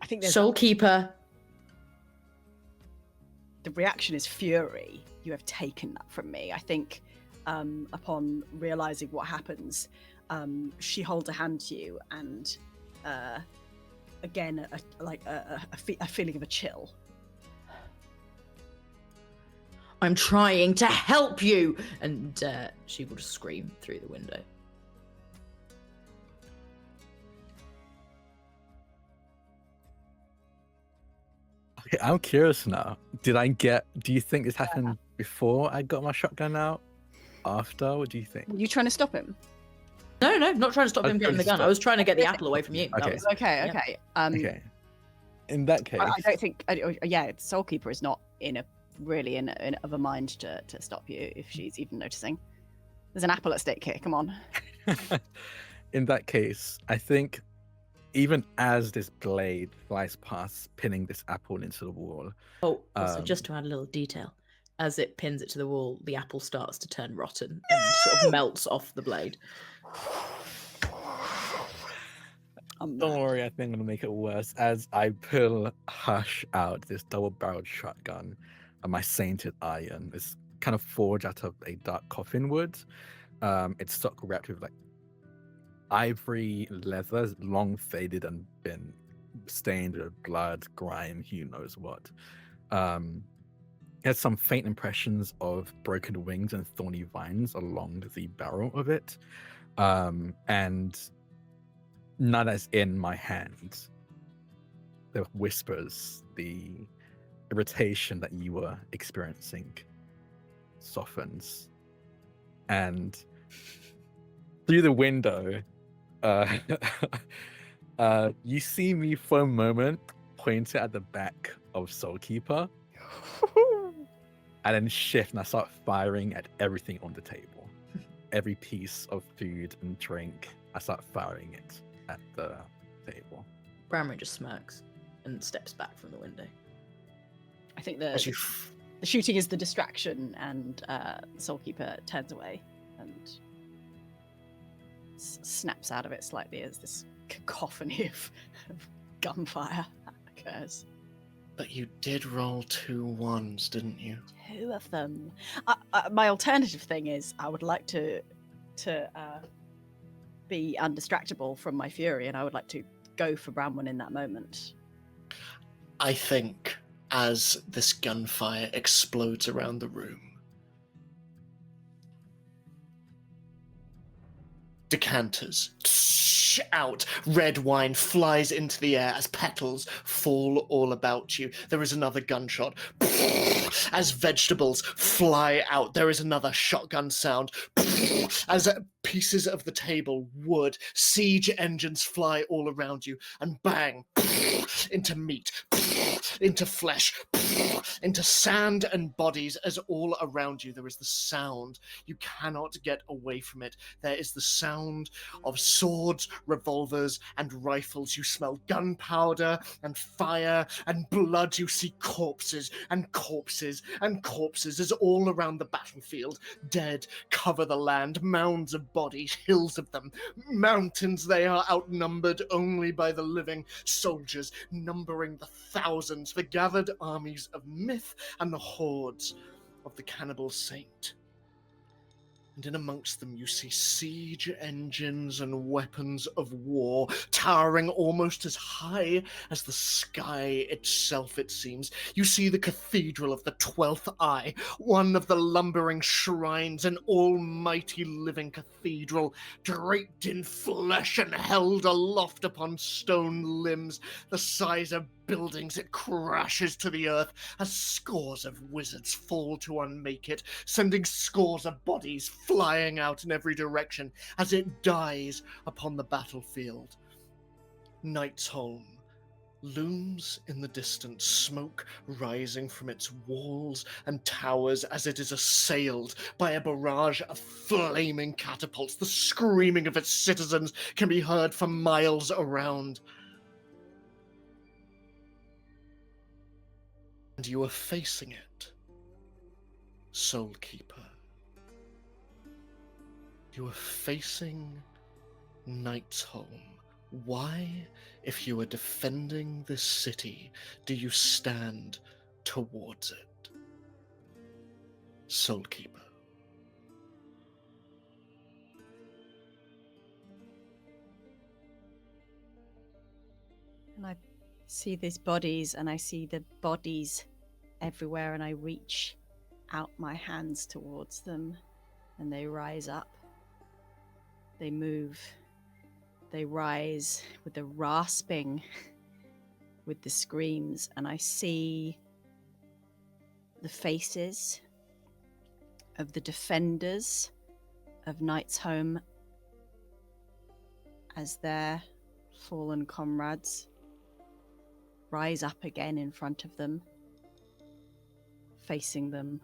I think there's Soul Keeper. the reaction is fury. You have taken that from me. I think upon realizing what happens, she holds a hand to you, and again, a feeling of a chill. I'm trying to help you! And she will just scream through the window. Okay, I'm curious now. Do you think this happened before I got my shotgun out? After? What do you think? Were you trying to stop him? No, not trying to stop I him was getting the trying to gun. I was trying to get the apple away from you. That Okay. was- Okay, Yeah. okay. Okay. In that case, I don't think. Soul Keeper is not in of a mind to stop you if she's even noticing. There's an apple at stake here. Come on. in that case, I think even as this blade flies past, pinning this apple into the wall. Oh, also, just to add a little detail, as it pins it to the wall, the apple starts to turn rotten and sort of melts off the blade. Don't worry, I think I'm gonna make it worse as I pull Hush out this double-barreled shotgun and my sainted iron. It's kind of forged out of a dark coffin wood. It's stock wrapped with like ivory leather, long faded and been stained with blood, grime, who knows what. It has some faint impressions of broken wings and thorny vines along the barrel of it. And now that it's in my hand, the whispers, the irritation that you were experiencing softens. And through the window, you see me for a moment point at the back of Soul Keeper, and then shift and I start firing at everything on the table. Every piece of food and drink, I start firing it at the table. Bramwyn just smirks and steps back from the window. I think As you the shooting is the distraction, and Soul Keeper turns away and snaps out of it slightly as this cacophony of gunfire occurs. But you did roll 2 1s, didn't you? 2 of them. My alternative thing is I would like to be undistractable from my fury, and I would like to go for Bramwyn in that moment. I think as this gunfire explodes around the room, decanters out, red wine flies into the air as petals fall all about you. There is another gunshot. As vegetables fly out, there is another shotgun sound. As pieces of the table, wood, siege engines fly all around you, and bang, into meat, into flesh, into sand and bodies. As all around you there is the sound. You cannot get away from it. There is the sound of swords, revolvers, and rifles. You smell gunpowder and fire and blood. You see corpses and corpses and corpses as all around the battlefield, dead, cover the land, mounds of bodies, hills of them, mountains. They are outnumbered only by the living soldiers, numbering the thousands, the gathered armies of myth and the hordes of the cannibal saint. And in amongst them you see siege engines and weapons of war, towering almost as high as the sky itself, it seems. You see the Cathedral of the 12th Eye, one of the lumbering shrines, an almighty living cathedral, draped in flesh and held aloft upon stone limbs, the size of buildings. It crashes to the earth as scores of wizards fall to unmake it, sending scores of bodies flying out in every direction as it dies upon the battlefield. Night's Home looms in the distance, smoke rising from its walls and towers as it is assailed by a barrage of flaming catapults. The screaming of its citizens can be heard for miles around. And you are facing it, Soul Keeper. You are facing Night's Home. Why, if you are defending this city, do you stand towards it, Soul Keeper? And I see these bodies, and I see the bodies everywhere, and I reach out my hands towards them, and they rise up. They move. They rise with the rasping, with the screams, and I see the faces of the defenders of Night's Home as their fallen comrades rise up again in front of them, facing them,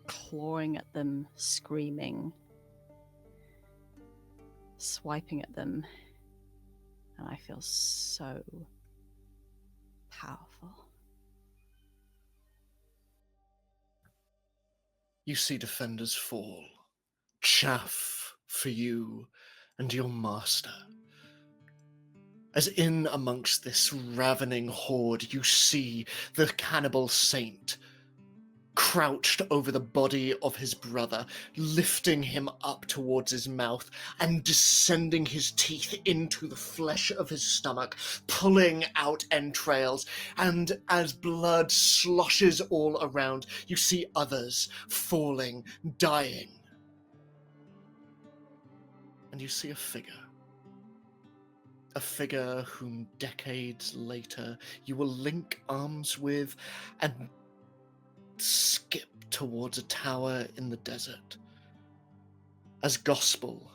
clawing at them, screaming, swiping at them, and I feel so powerful. You see defenders fall, chaff for you and your master. As in amongst this ravening horde, you see the cannibal saint crouched over the body of his brother, lifting him up towards his mouth and descending his teeth into the flesh of his stomach, pulling out entrails. And as blood sloshes all around, you see others falling, dying. And you see a figure whom decades later you will link arms with and skip towards a tower in the desert. As gospel,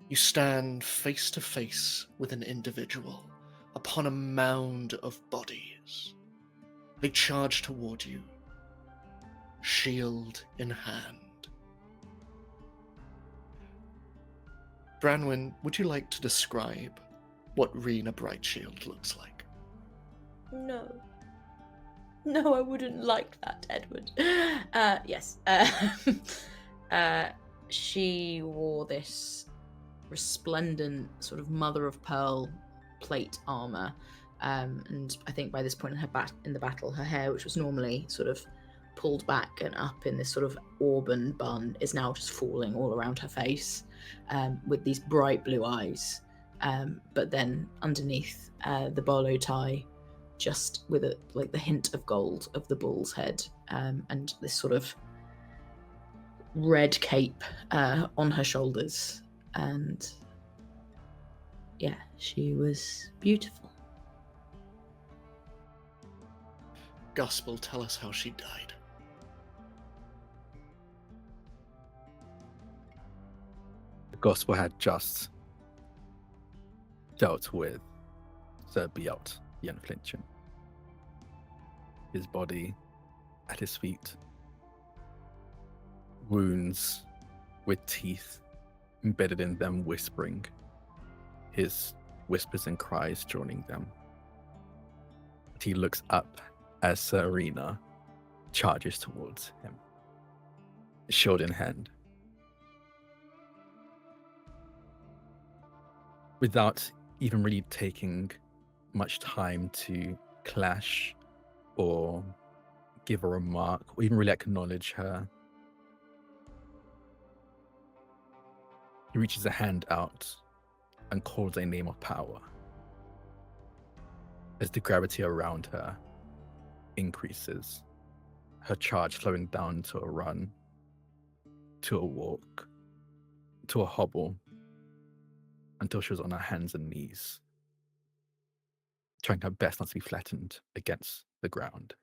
you stand face to face with an individual upon a mound of bodies. They charge toward you, shield in hand. Branwen, would you like to describe what Rena Brightshield looks like? No, I wouldn't like that, Edward. Yes. She wore this resplendent sort of mother of pearl plate armor, and I think by this point in the battle, her hair, which was normally sort of pulled back and up in this sort of auburn bun, is now just falling all around her face, with these bright blue eyes. But then underneath the bolo tie, just with the hint of gold of the bull's head, and this sort of red cape on her shoulders. And yeah, she was beautiful. Gospel, tell us how she died. The gospel had just dealt with Sir Bielt, the Unflinching. His body at his feet, wounds with teeth embedded in them, whispering, his whispers and cries joining them. But he looks up as Serena charges towards him, shield in hand. Without even really taking much time to clash or give a remark or even really acknowledge her, he reaches a hand out and calls a name of power. As the gravity around her increases, her charge slowing down to a run, to a walk, to a hobble, until she was on her hands and knees, trying her best not to be flattened against the ground.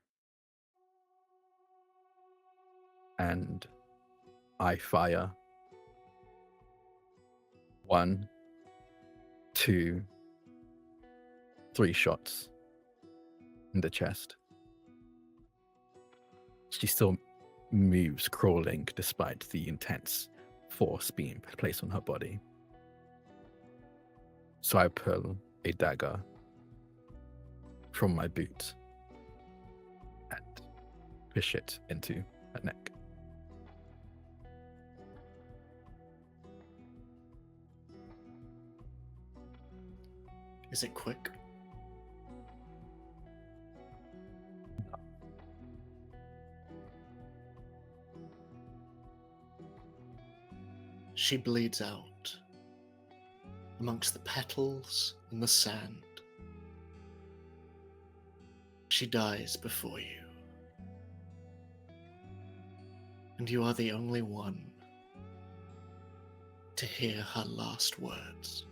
And I fire 1, 2, 3 shots in the chest. She still moves, crawling, despite the intense force being placed on her body. So I pull a dagger from my boot and push it into her neck. Is it quick? She bleeds out amongst the petals and the sand. She dies before you. And you are the only one to hear her last words.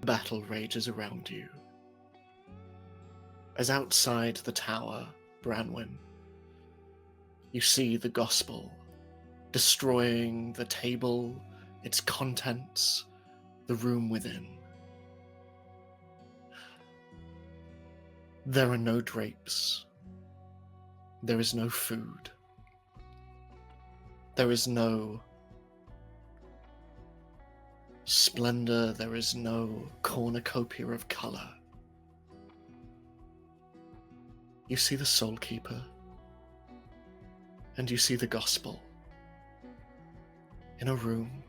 The battle rages around you. As outside the tower, Branwen, you see the gospel destroying the table, its contents, the room within. There are no drapes. There is no food. There is no splendor. There is no cornucopia of color. You see the Soul Keeper, and you see the gospel in a room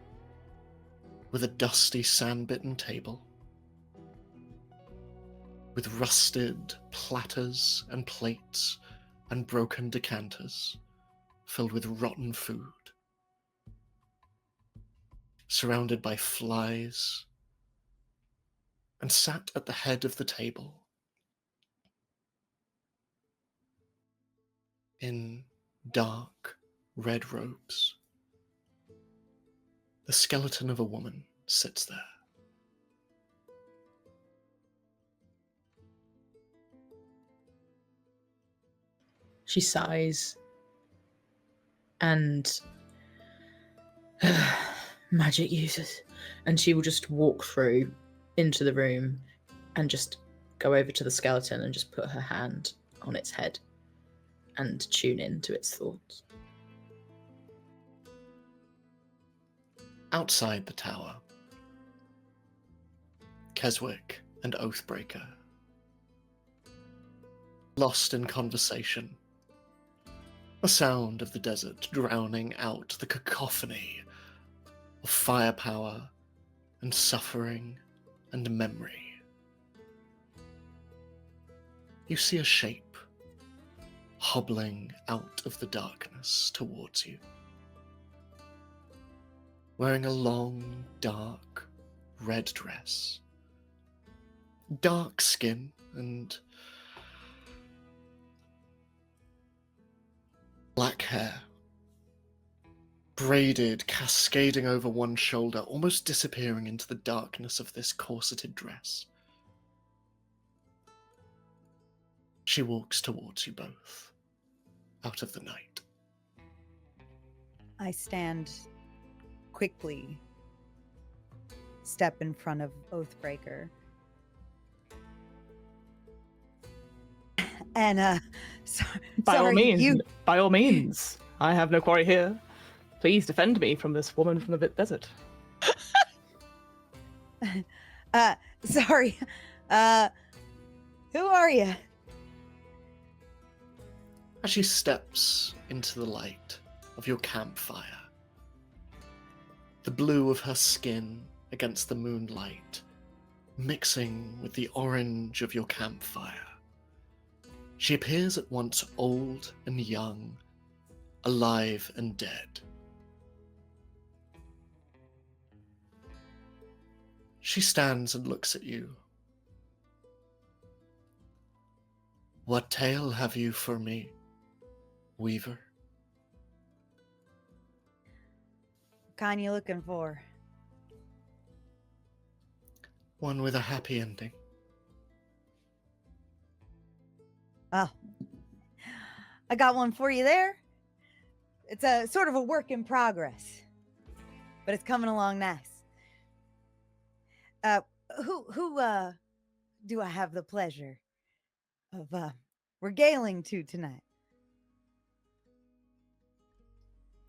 with a dusty, sand-bitten table, with rusted platters and plates and broken decanters filled with rotten food, surrounded by flies, and sat at the head of the table in dark red robes. The skeleton of a woman sits there. She sighs and magic users, and she will just walk through into the room and just go over to the skeleton and just put her hand on its head and tune in to its thoughts. Outside the tower, Keswick and Oathbreaker, lost in conversation, the sound of the desert drowning out the cacophony of firepower and suffering and memory. You see a shape hobbling out of the darkness towards you, wearing a long, dark, red dress, dark skin, and black hair, braided, cascading over one shoulder, almost disappearing into the darkness of this corseted dress. She walks towards you both, out of the night. I stand quickly, step in front of Oathbreaker. And By all sorry, means, by all means. I have no quarry here. Please defend me from this woman from the desert. sorry. Who are you? As she steps into the light of your campfire, the blue of her skin against the moonlight, mixing with the orange of your campfire, she appears at once old and young, alive and dead. She stands and looks at you. What tale have you for me, Weaver? What kind you looking for? One with a happy ending. Oh, I got one for you there. It's a sort of a work in progress, but it's coming along nice. Who do I have the pleasure of regaling to tonight?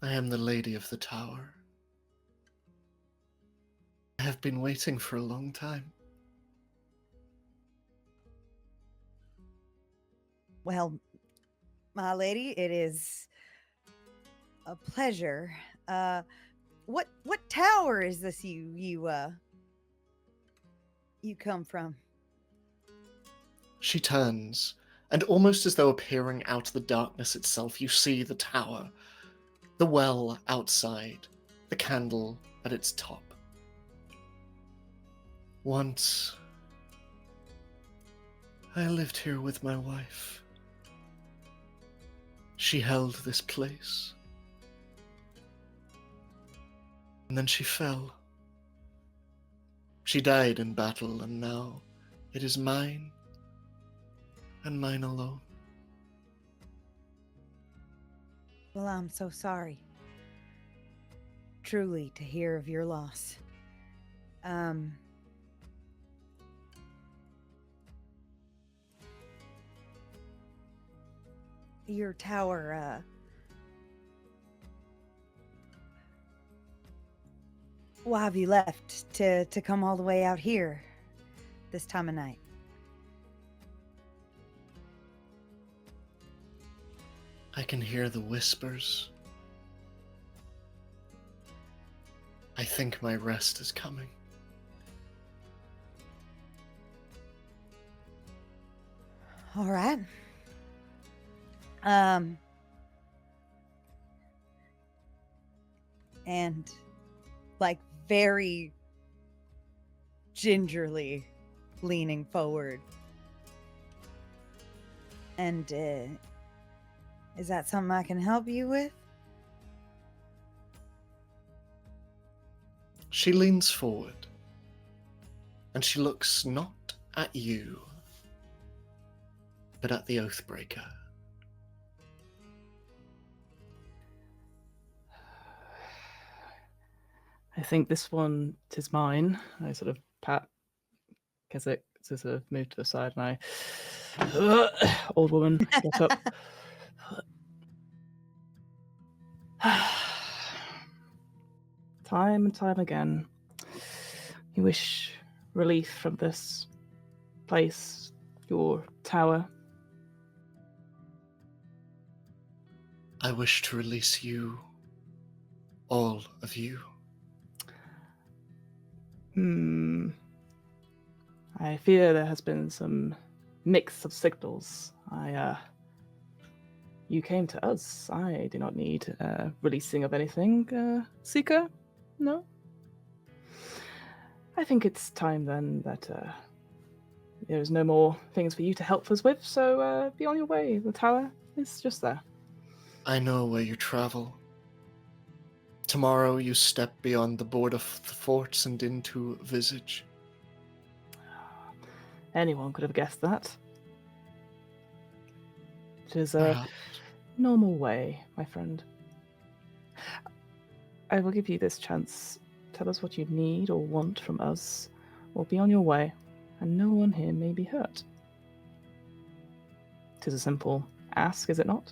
I am the Lady of the Tower. I have been waiting for a long time. Well, my lady, it is a pleasure. What tower is this you come from? She turns, and almost as though appearing out of the darkness itself, you see the tower, the well outside, the candle at its top. Once, I lived here with my wife. She held this place. And then she fell. She died in battle, and now it is mine, and mine alone. Well, I'm so sorry. Truly, to hear of your loss. Your tower, why have you left to come all the way out here this time of night? I can hear the whispers. I think my rest is coming. All right. And like very gingerly leaning forward. And is that something I can help you with? She leans forward, and she looks not at you, but at the Oathbreaker. I think this one is mine. I sort of pat Keswick to sort of move to the side, and old woman, get up. Time and time again, you wish relief from this place, your tower. I wish to release you, all of you. I fear there has been some mix of signals. You came to us. I do not need releasing of anything. Seeker? No? I think it's time then that there's no more things for you to help us with, so be on your way. The tower is just there. I know where you travel. Tomorrow you step beyond the board of the forts and into Visage. Anyone could have guessed that. It is a Perhaps. normal way, my friend. I will give you this chance. Tell us what you need or want from us, or be on your way, and no one here may be hurt. 'Tis a simple ask, is it not?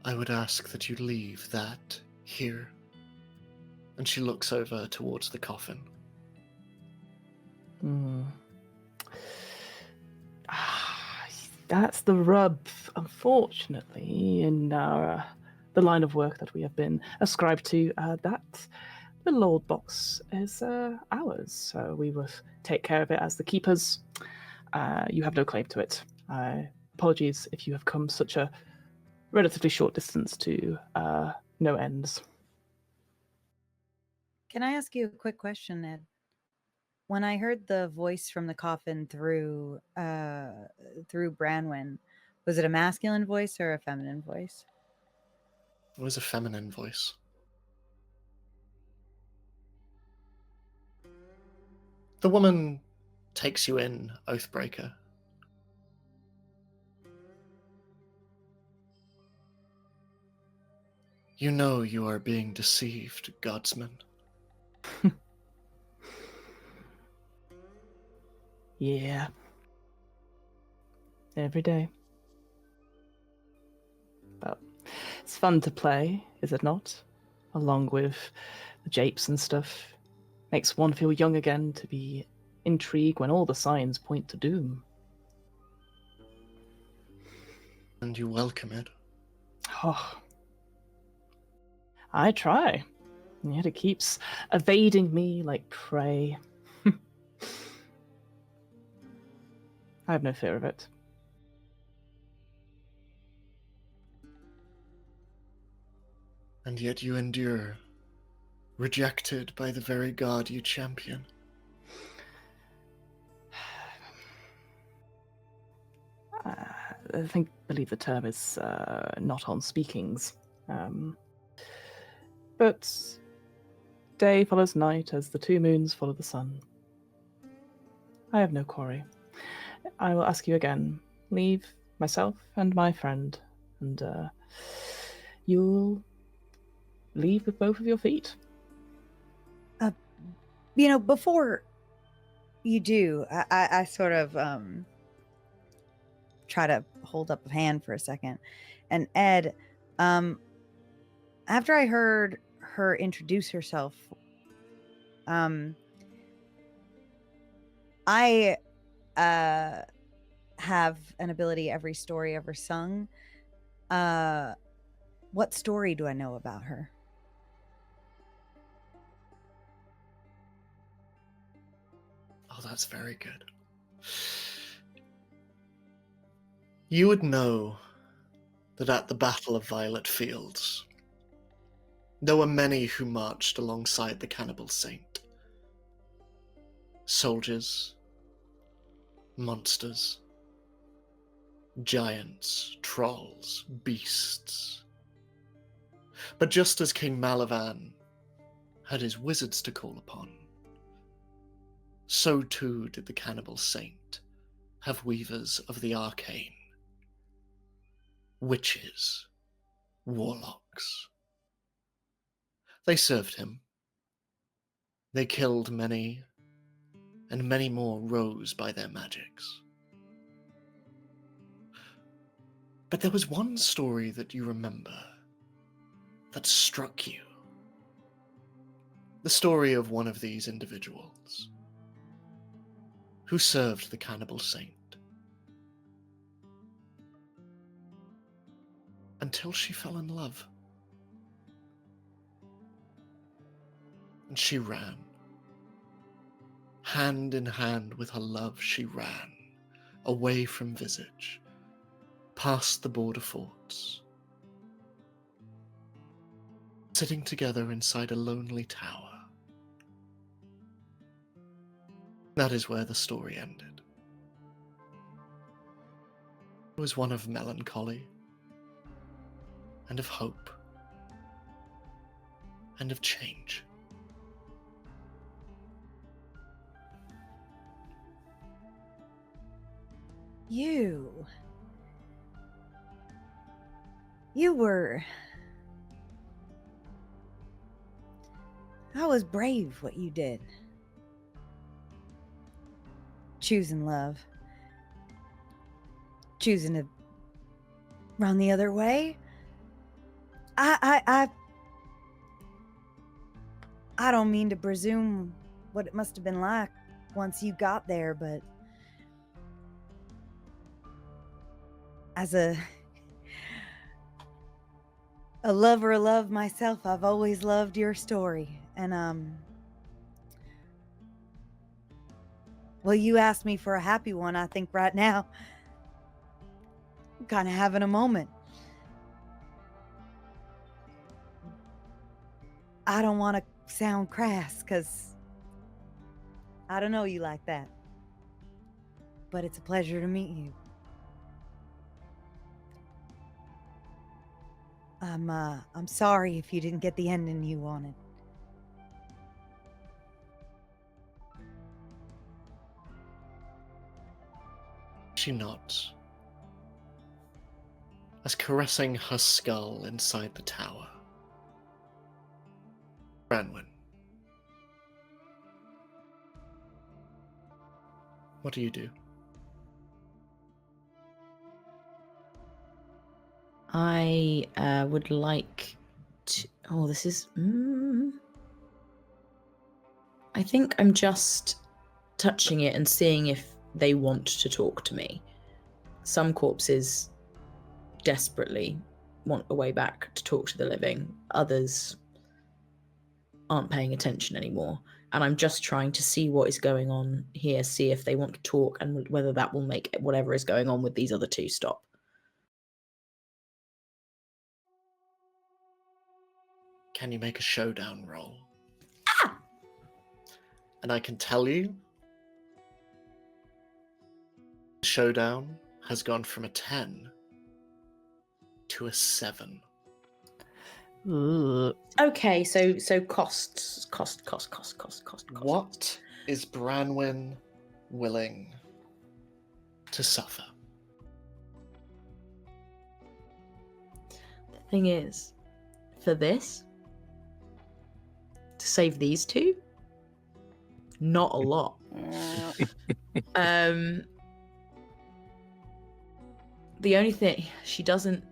I would ask that you leave that here. And she looks over towards the coffin. That's the rub, unfortunately, in our, the line of work that we have been ascribed to. That little old box is ours, so we will take care of it as the keepers. You have no claim to it. Apologies if you have come such a relatively short distance to no ends. Can I ask you a quick question, Ed? When I heard the voice from the coffin through Branwen, was it a masculine voice or a feminine voice? It was a feminine voice. The woman takes you in, Oathbreaker. You know you are being deceived, Godsman. Yeah. Every day. But it's fun to play, is it not? Along with the japes and stuff. Makes one feel young again to be intrigued when all the signs point to doom. And you welcome it. Oh. I try. And yet it keeps evading me like prey. I have no fear of it. And yet you endure, rejected by the very god you champion. I believe the term is not on speakings. But day follows night as the two moons follow the sun. I have no quarry. I will ask you again. Leave myself and my friend, and you'll leave with both of your feet. Before you do, I sort of try to hold up a hand for a second. And Ed, after I heard her introduce herself, I have an ability every story ever sung. What story do I know about her? Oh, that's very good. You would know that at the Battle of Violet Fields, there were many who marched alongside the cannibal saint. Soldiers, monsters, giants, trolls, beasts. But just as King Malavan had his wizards to call upon, so too did the cannibal saint have weavers of the arcane, witches, warlocks. They served him. They killed many, and many more rose by their magics. But there was one story that you remember that struck you. The story of one of these individuals who served the cannibal saint until she fell in love. And she ran. Hand in hand with her love, she ran away from Visage, past the border forts, sitting together inside a lonely tower. That is where the story ended. It was one of melancholy, and of hope, and of change. You were. That was brave what you did. Choosing love. Choosing to run the other way. I don't mean to presume what it must have been like once you got there, but as a lover of love myself, I've always loved your story. And well, you asked me for a happy one. I think right now I'm kind of having a moment. I don't want to sound crass because I don't know you like that. But it's a pleasure to meet you. I'm sorry if you didn't get the ending you wanted. She nods, as caressing her skull inside the tower. Branwen, what do you do? I would like to. Oh, this is. I think I'm just touching it and seeing if they want to talk to me. Some corpses desperately want a way back to talk to the living. Others aren't paying attention anymore. And I'm just trying to see what is going on here, see if they want to talk and whether that will make whatever is going on with these other two stop. Can you make a showdown roll? Ah! And I can tell you, the showdown has gone from a 10 to a 7. Ugh. Okay, so cost. What is Branwen willing to suffer? The thing is, for this, to save these two, not a lot. The only thing, she doesn't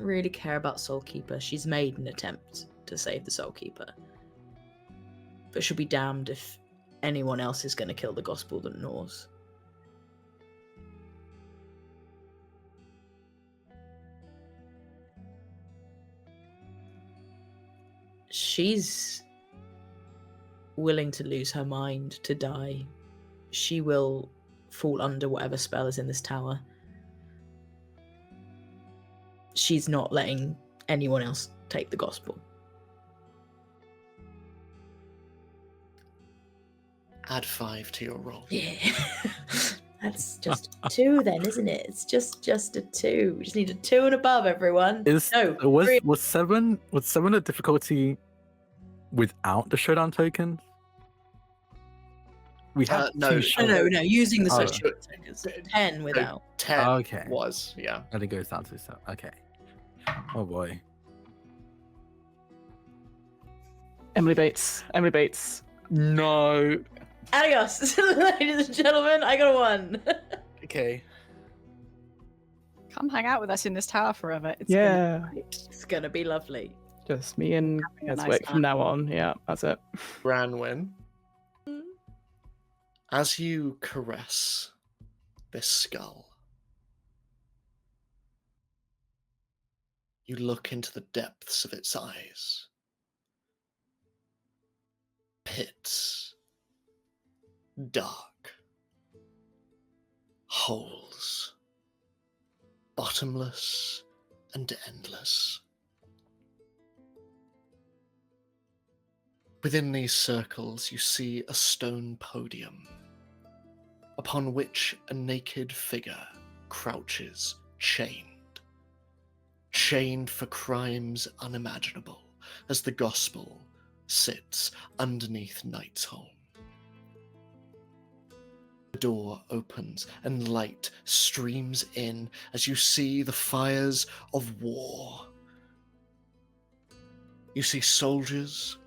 really care about Soulkeeper. She's made an attempt to save the Soulkeeper, but she'll be damned if anyone else is going to kill the gospel that gnaws. She's willing to lose her mind to die. She will fall under whatever spell is in this tower. She's not letting anyone else take the gospel. Add 5 to your roll. Yeah. That's just 2 then, isn't it? It's just a 2. We just need a 2 and above, everyone. Was 3. was 7 a difficulty without the showdown tokens? We have No, two no, showdown. No, using the Oh. social tokens. 10 without. 10 Okay. was, yeah. And it goes down to 7. Okay. Oh boy. Emily Bates. No. Adios, ladies and gentlemen. I got a 1. Okay. Come hang out with us in this tower forever. It's Yeah. It's gonna be lovely. Just me and Having a nice Keswick time. from now on. Yeah, that's it. Branwen, as you caress this skull, you look into the depths of its eyes. Pits. Dark. Holes. Bottomless and endless. Within these circles, you see a stone podium, upon which a naked figure crouches, chained for crimes unimaginable, as the gospel sits underneath Night's Home. The door opens and light streams in as you see the fires of war. You see soldiers,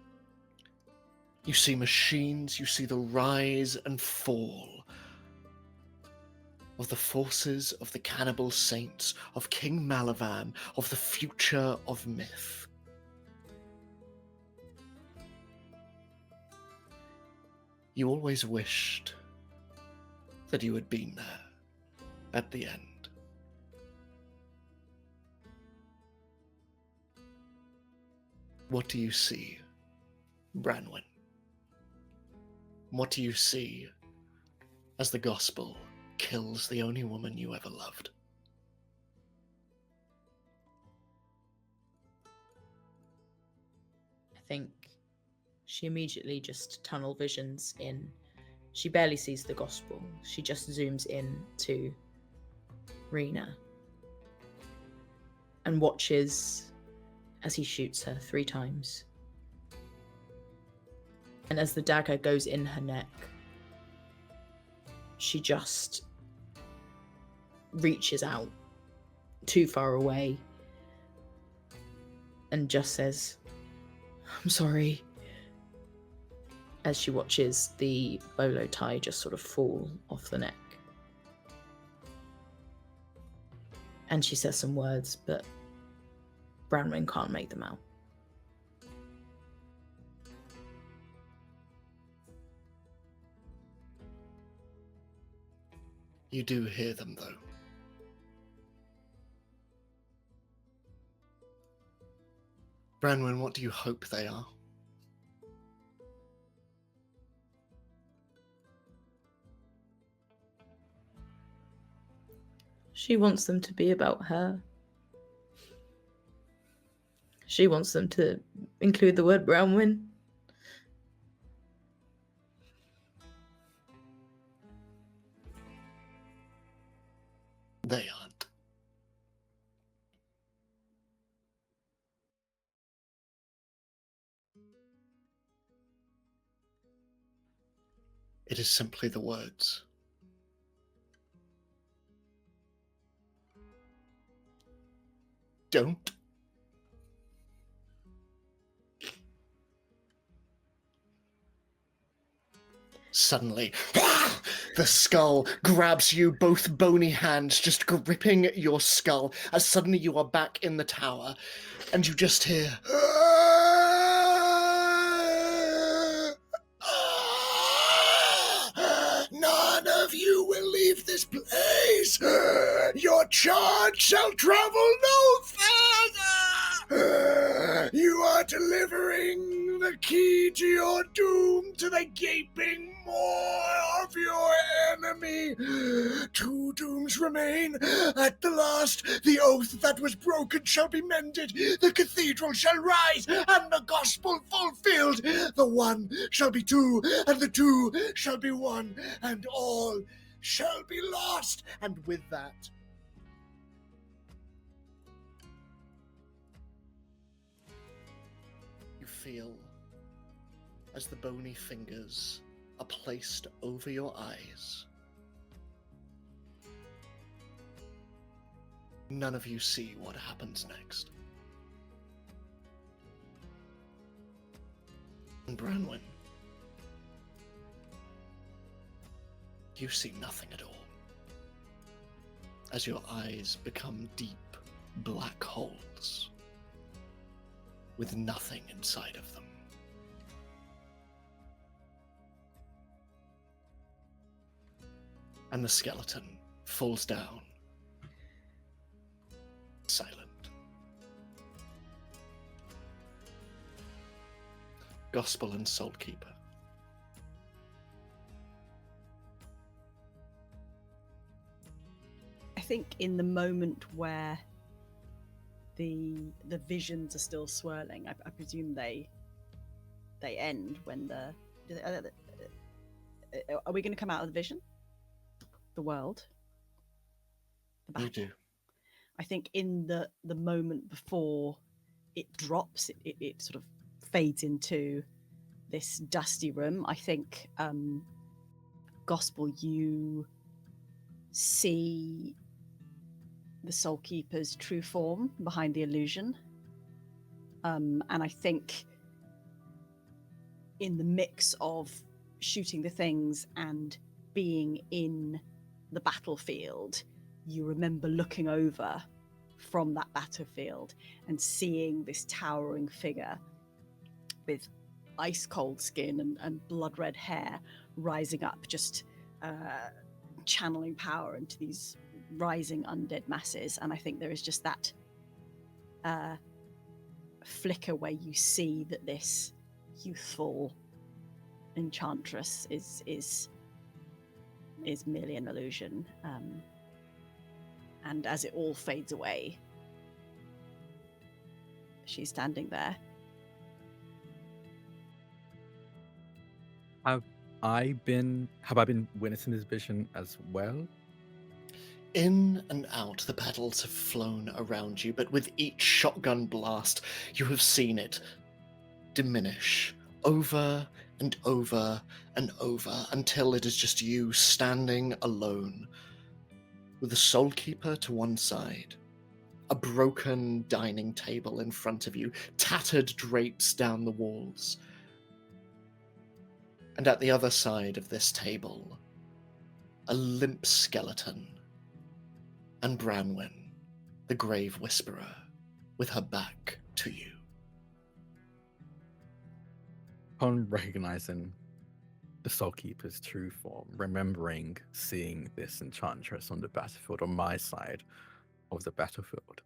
you see machines, you see the rise and fall of the forces of the cannibal saints, of King Malavan, of the future of myth. You always wished that you had been there at the end. What do you see, Branwen? What do you see as the gospel kills the only woman you ever loved? I think she immediately just tunnel visions in. She barely sees the gospel. She just zooms in to Rena and watches as he shoots her 3 times. And as the dagger goes in her neck, she just reaches out too far away and just says, "I'm sorry," as she watches the bolo tie just sort of fall off the neck. And she says some words, but Branwen can't make them out. You do hear them, though. Branwen, what do you hope they are? She wants them to be about her. She wants them to include the word Branwen. They aren't. It is simply the words. Don't. Suddenly, the skull grabs you, both bony hands just gripping your skull, as suddenly you are back in the tower, and you just hear... None of you will leave this place. Your charge shall travel no further. You are delivering the key to your doom to the gaping maw of your enemy. 2 dooms remain. At the last, the oath that was broken shall be mended. The cathedral shall rise, and the gospel fulfilled. The 1 shall be 2, and the 2 shall be 1, and all shall be lost. And with that, you feel as the bony fingers are placed over your eyes. None of you see what happens next. And Branwen, you see nothing at all, as your eyes become deep black holes with nothing inside of them. And the skeleton falls down, silent. Gospel and Saltkeeper. I think in the moment where the visions are still swirling, I presume they end when the... Are we going to come out of the vision? The world? The battle? You do. I think in the moment before it drops, it sort of fades into this dusty room. I think gospel, you see the Soul Keeper's true form behind the illusion. And I think in the mix of shooting the things and being in the battlefield, you remember looking over from that battlefield and seeing this towering figure with ice cold skin and blood red hair rising up, just channeling power into these rising undead masses. And I think there is just that flicker where you see that this youthful enchantress is merely an illusion. And as it all fades away, she's standing there. Have I been witnessing this vision as well? In and out, the petals have flown around you, but with each shotgun blast, you have seen it diminish over and over and over until it is just you standing alone, with the Soul Keeper to one side, a broken dining table in front of you, tattered drapes down the walls, and at the other side of this table, a limp skeleton, and Branwen, the Grave Whisperer, with her back to you. Upon recognizing the Soul Keeper's true form, remembering seeing this enchantress on the battlefield, on my side of the battlefield,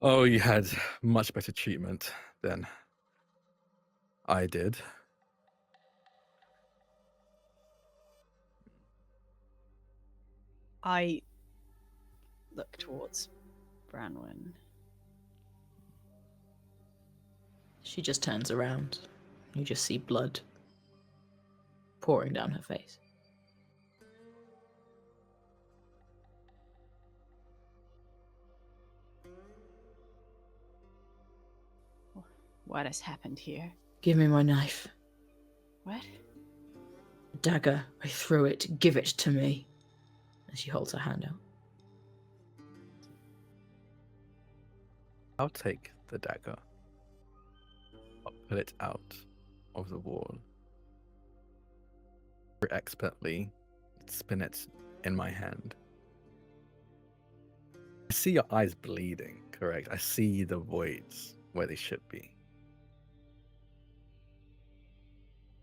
oh, you had much better treatment than I did. I look towards Branwen. She just turns around. You just see blood pouring down her face. What has happened here? Give me my knife. What? Dagger. I threw it. Give it to me. And she holds her hand out. I'll take the dagger. I'll pull it out of the wall. Very expertly spin it in my hand. I see your eyes bleeding, correct? I see the voids where they should be.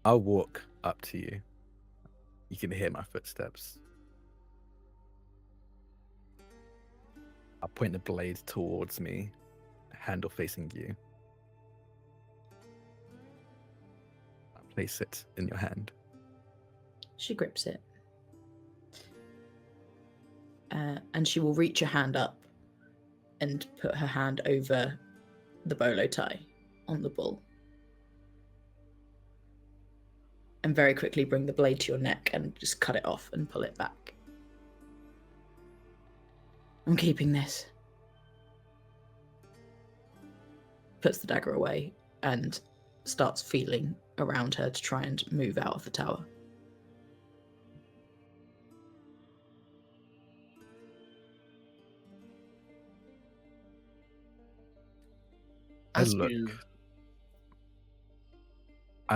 I'll walk up to you. You can hear my footsteps. I'll point the blade towards me, handle facing you. I'll place it in your hand. She grips it. And she will reach a hand up and put her hand over the bolo tie on the bull. And very quickly bring the blade to your neck and just cut it off and pull it back. I'm keeping this. Puts the dagger away and starts feeling around her to try and move out of the tower. I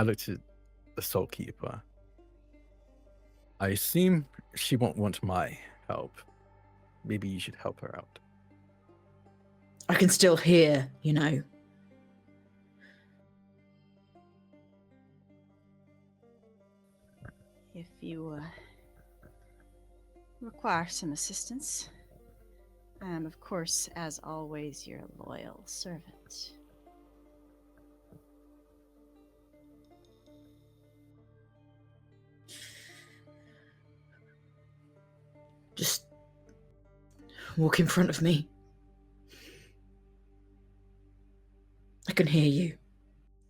look to the Soul Keeper. I assume she won't want my help. Maybe you should help her out. I can still hear, you know. If you require some assistance, I am, of course, as always, your loyal servant. Just walk in front of me. I can hear you.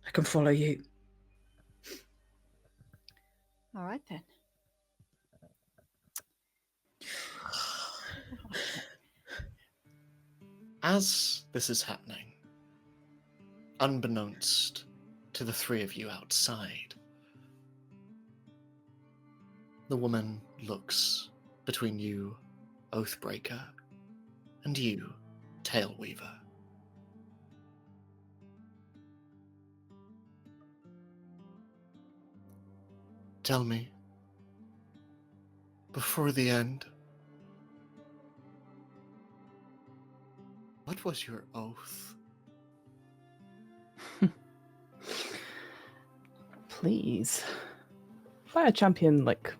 I can follow you. All right, then. As this is happening, unbeknownst to the three of you outside. The woman looks between you, Oathbreaker, and you, Tailweaver. Tell me, before the end, what was your oath? Please. Fire champion, like,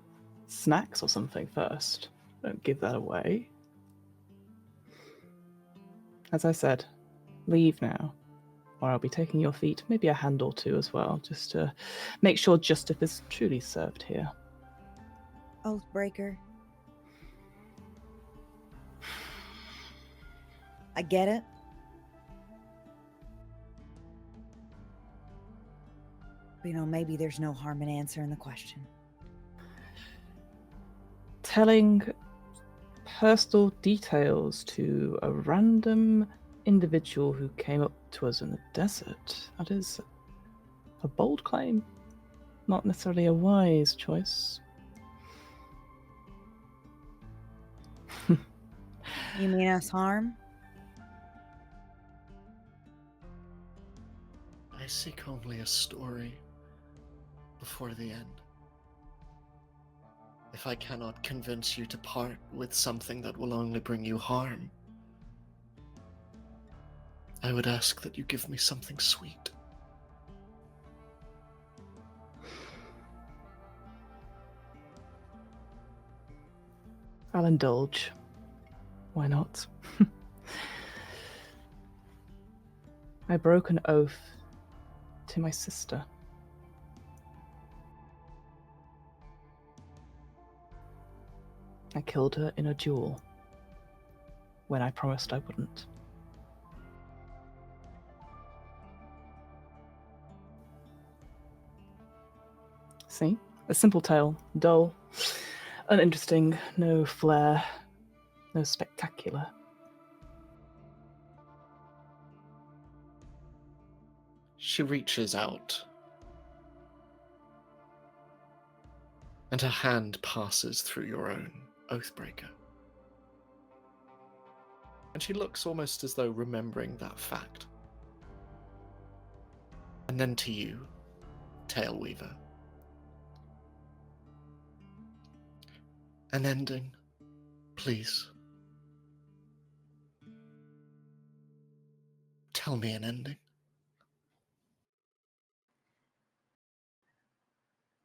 snacks or something first. Don't give that away. As I said, leave now, or I'll be taking your feet, maybe a hand or two as well, just to make sure justice is truly served here. Oathbreaker. I get it. But, maybe there's no harm in answering the question. Telling personal details to a random individual who came up to us in the desert. That is a bold claim, not necessarily a wise choice. You mean us harm? I seek only a story before the end. If I cannot convince you to part with something that will only bring you harm, I would ask that you give me something sweet. I'll indulge. Why not? I broke an oath to my sister. I killed her in a duel when I promised I wouldn't. See? A simple tale, dull, uninteresting, no flair, no spectacular. She reaches out, and her hand passes through your own, Oathbreaker. And she looks almost as though remembering that fact. And then to you, Tailweaver. An ending, please. Tell me an ending.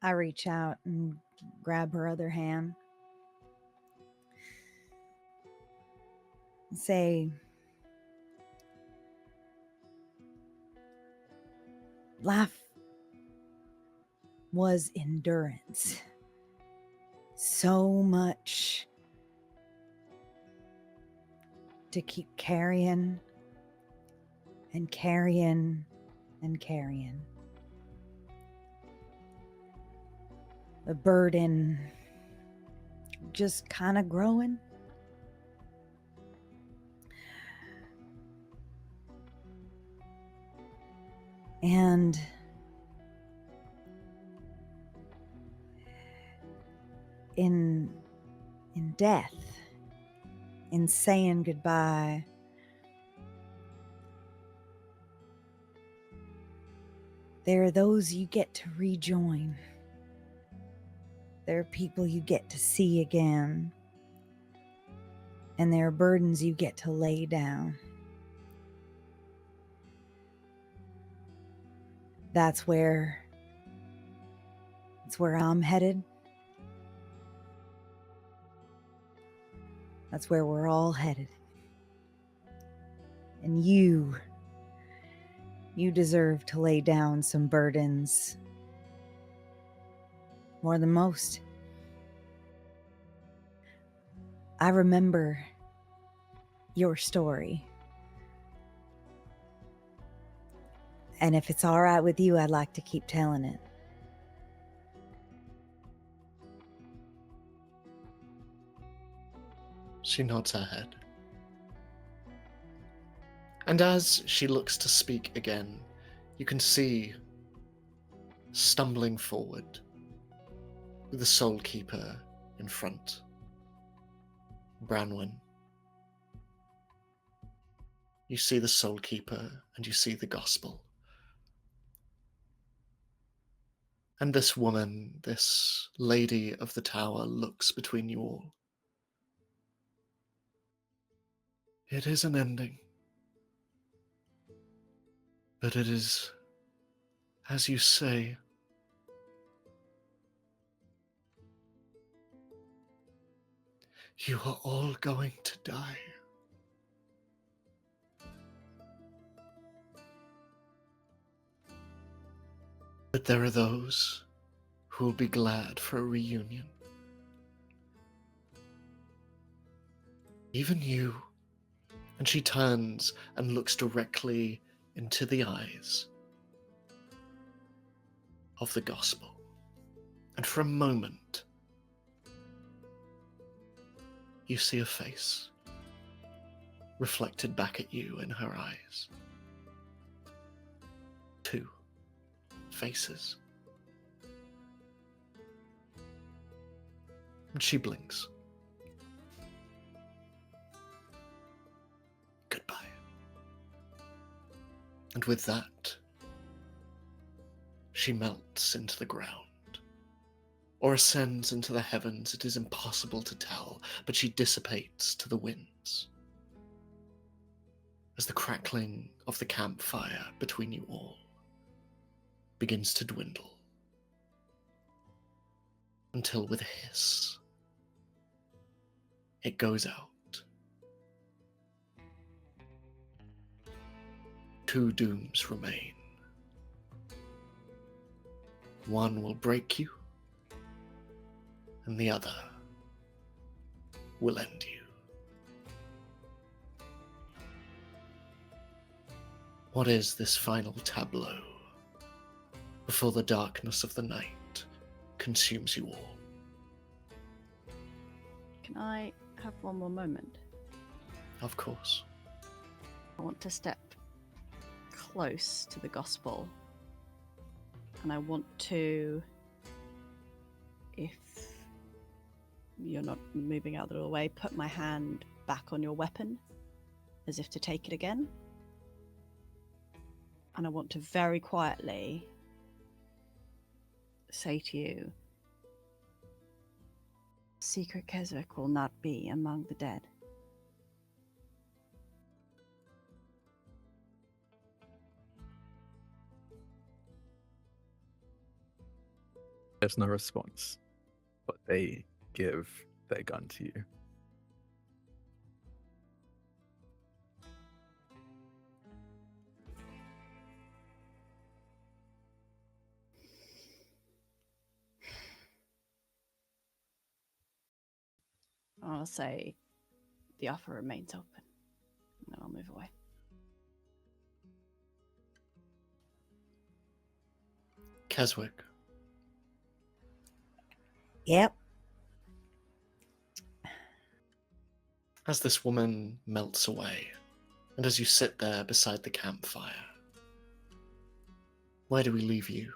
I reach out and grab her other hand. And say, life was endurance. So much to keep carrying and carrying and carrying. The burden just kind of growing. And in death, in saying goodbye, there are those you get to rejoin. There are people you get to see again. And there are burdens you get to lay down. That's where I'm headed. That's where we're all headed. And you deserve to lay down some burdens. More than most. I remember your story. And if it's all right with you, I'd like to keep telling it. She nods her head. And as she looks to speak again, you can see stumbling forward with the Soul Keeper in front. Branwen. You see the Soul Keeper and you see the Gospel. And this woman, this Lady of the Tower, looks between you all. It is an ending. But it is, as you say, you are all going to die. But there are those who will be glad for a reunion. Even you. And she turns and looks directly into the eyes of the Gospel. And for a moment, you see a face reflected back at you in her eyes. Two faces. And she blinks. Goodbye. And with that, she melts into the ground, or ascends into the heavens. It is impossible to tell, but she dissipates to the winds as the crackling of the campfire between you all begins to dwindle, until with a hiss, it goes out. Two dooms remain. One will break you, and the other will end you. What is this final tableau before the darkness of the night consumes you all? Can I have one more moment? Of course. I want to step close to the Gospel, and I want to, if you're not moving out of the way, put my hand back on your weapon as if to take it again. And I want to very quietly say to you, Secret Keswick will not be among the dead. There's no response, but they give their gun to you. I'll say the offer remains open, and then I'll move away. Keswick. Yep. As this woman melts away, and as you sit there beside the campfire, where do we leave you?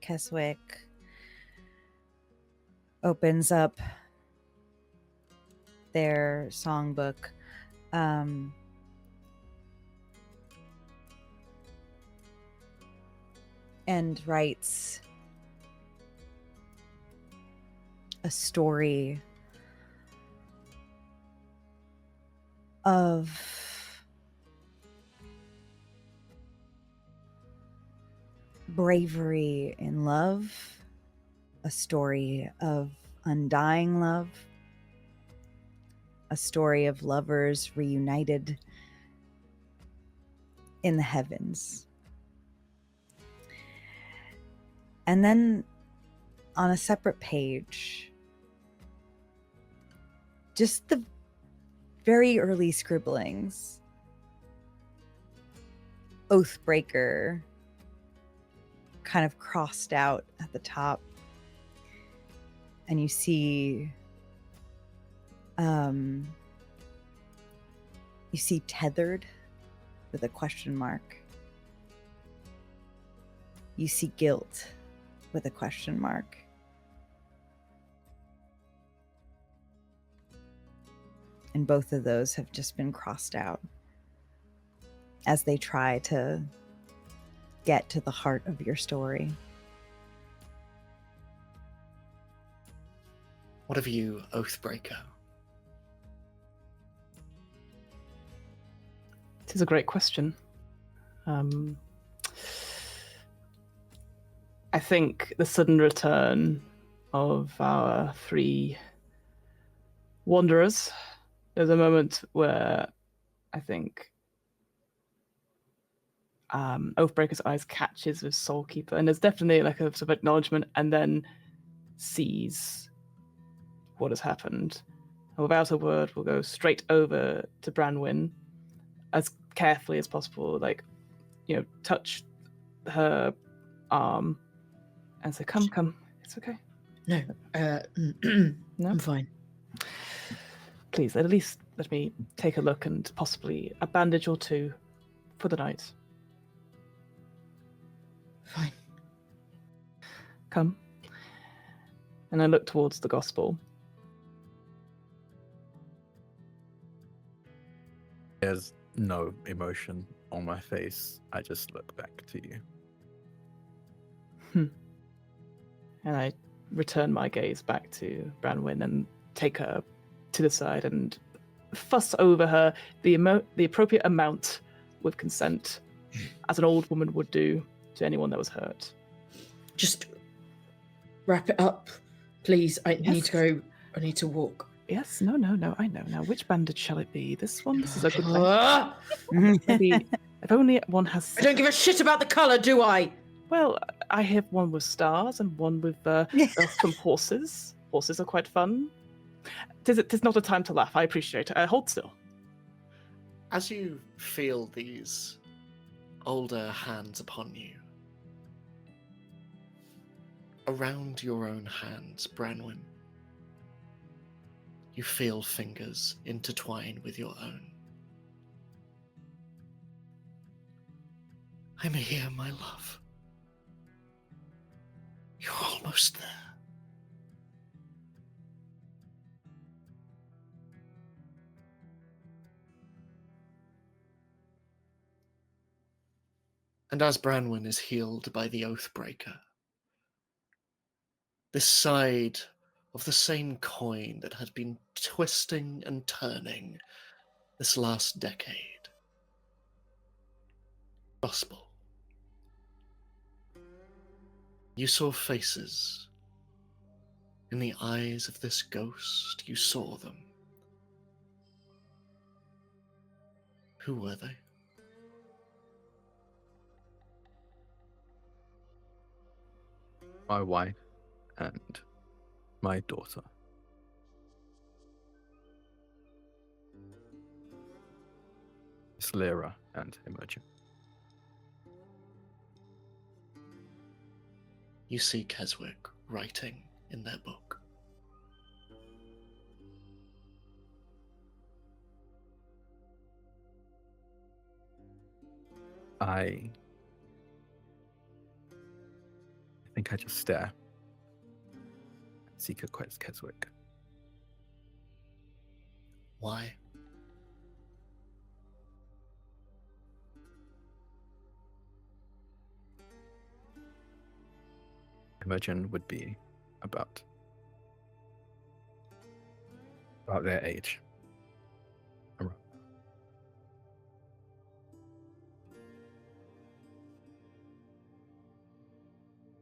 Keswick opens up their songbook. And writes a story of bravery in love, a story of undying love, a story of lovers reunited in the heavens. And then on a separate page, just the very early scribblings. Oathbreaker kind of crossed out at the top. And you see tethered with a question mark. You see guilt with a question mark. And both of those have just been crossed out as they try to get to the heart of your story. What of you, Oathbreaker? It is a great question. I think the sudden return of our 3 wanderers, there's a moment where I think Oathbreaker's eyes catches with Soulkeeper, and there's definitely like a sort of acknowledgement, and then sees what has happened. And without a word, we'll go straight over to Branwyn as carefully as possible, like, touch her arm and say, come, it's okay. No, No? I'm fine. Please, at least let me take a look and possibly a bandage or 2 for the night. Fine. Come. And I look towards the gospel. There's no emotion on my face. I just look back to you. And I return my gaze back to Branwyn and take her to the side and fuss over her the appropriate amount with consent, as an old woman would do to anyone that was hurt. Just wrap it up, please. I Yes. need to go. I need to walk. Yes, no, I know. Now, which bandage shall it be? This one? This is a good one. Ah! Maybe, if only one has... I don't give a shit about the colour, do I? Well, I have one with stars and one with some horses. Horses are quite fun. Tis not a time to laugh. I appreciate it. Hold still. As you feel these older hands upon you, around your own hands, Branwyn, you feel fingers intertwine with your own. I'm here, my love. You're almost there. And as Branwyn is healed by the Oathbreaker, this side of the same coin that had been twisting and turning this last decade, gospel. You saw faces. In the eyes of this ghost, you saw them. Who were they? My wife and my daughter. Miss Lyra and Imogen. You see Keswick writing in their book. I think I just stare. Seeker quits Keswick. Why? Imogen would be about their age.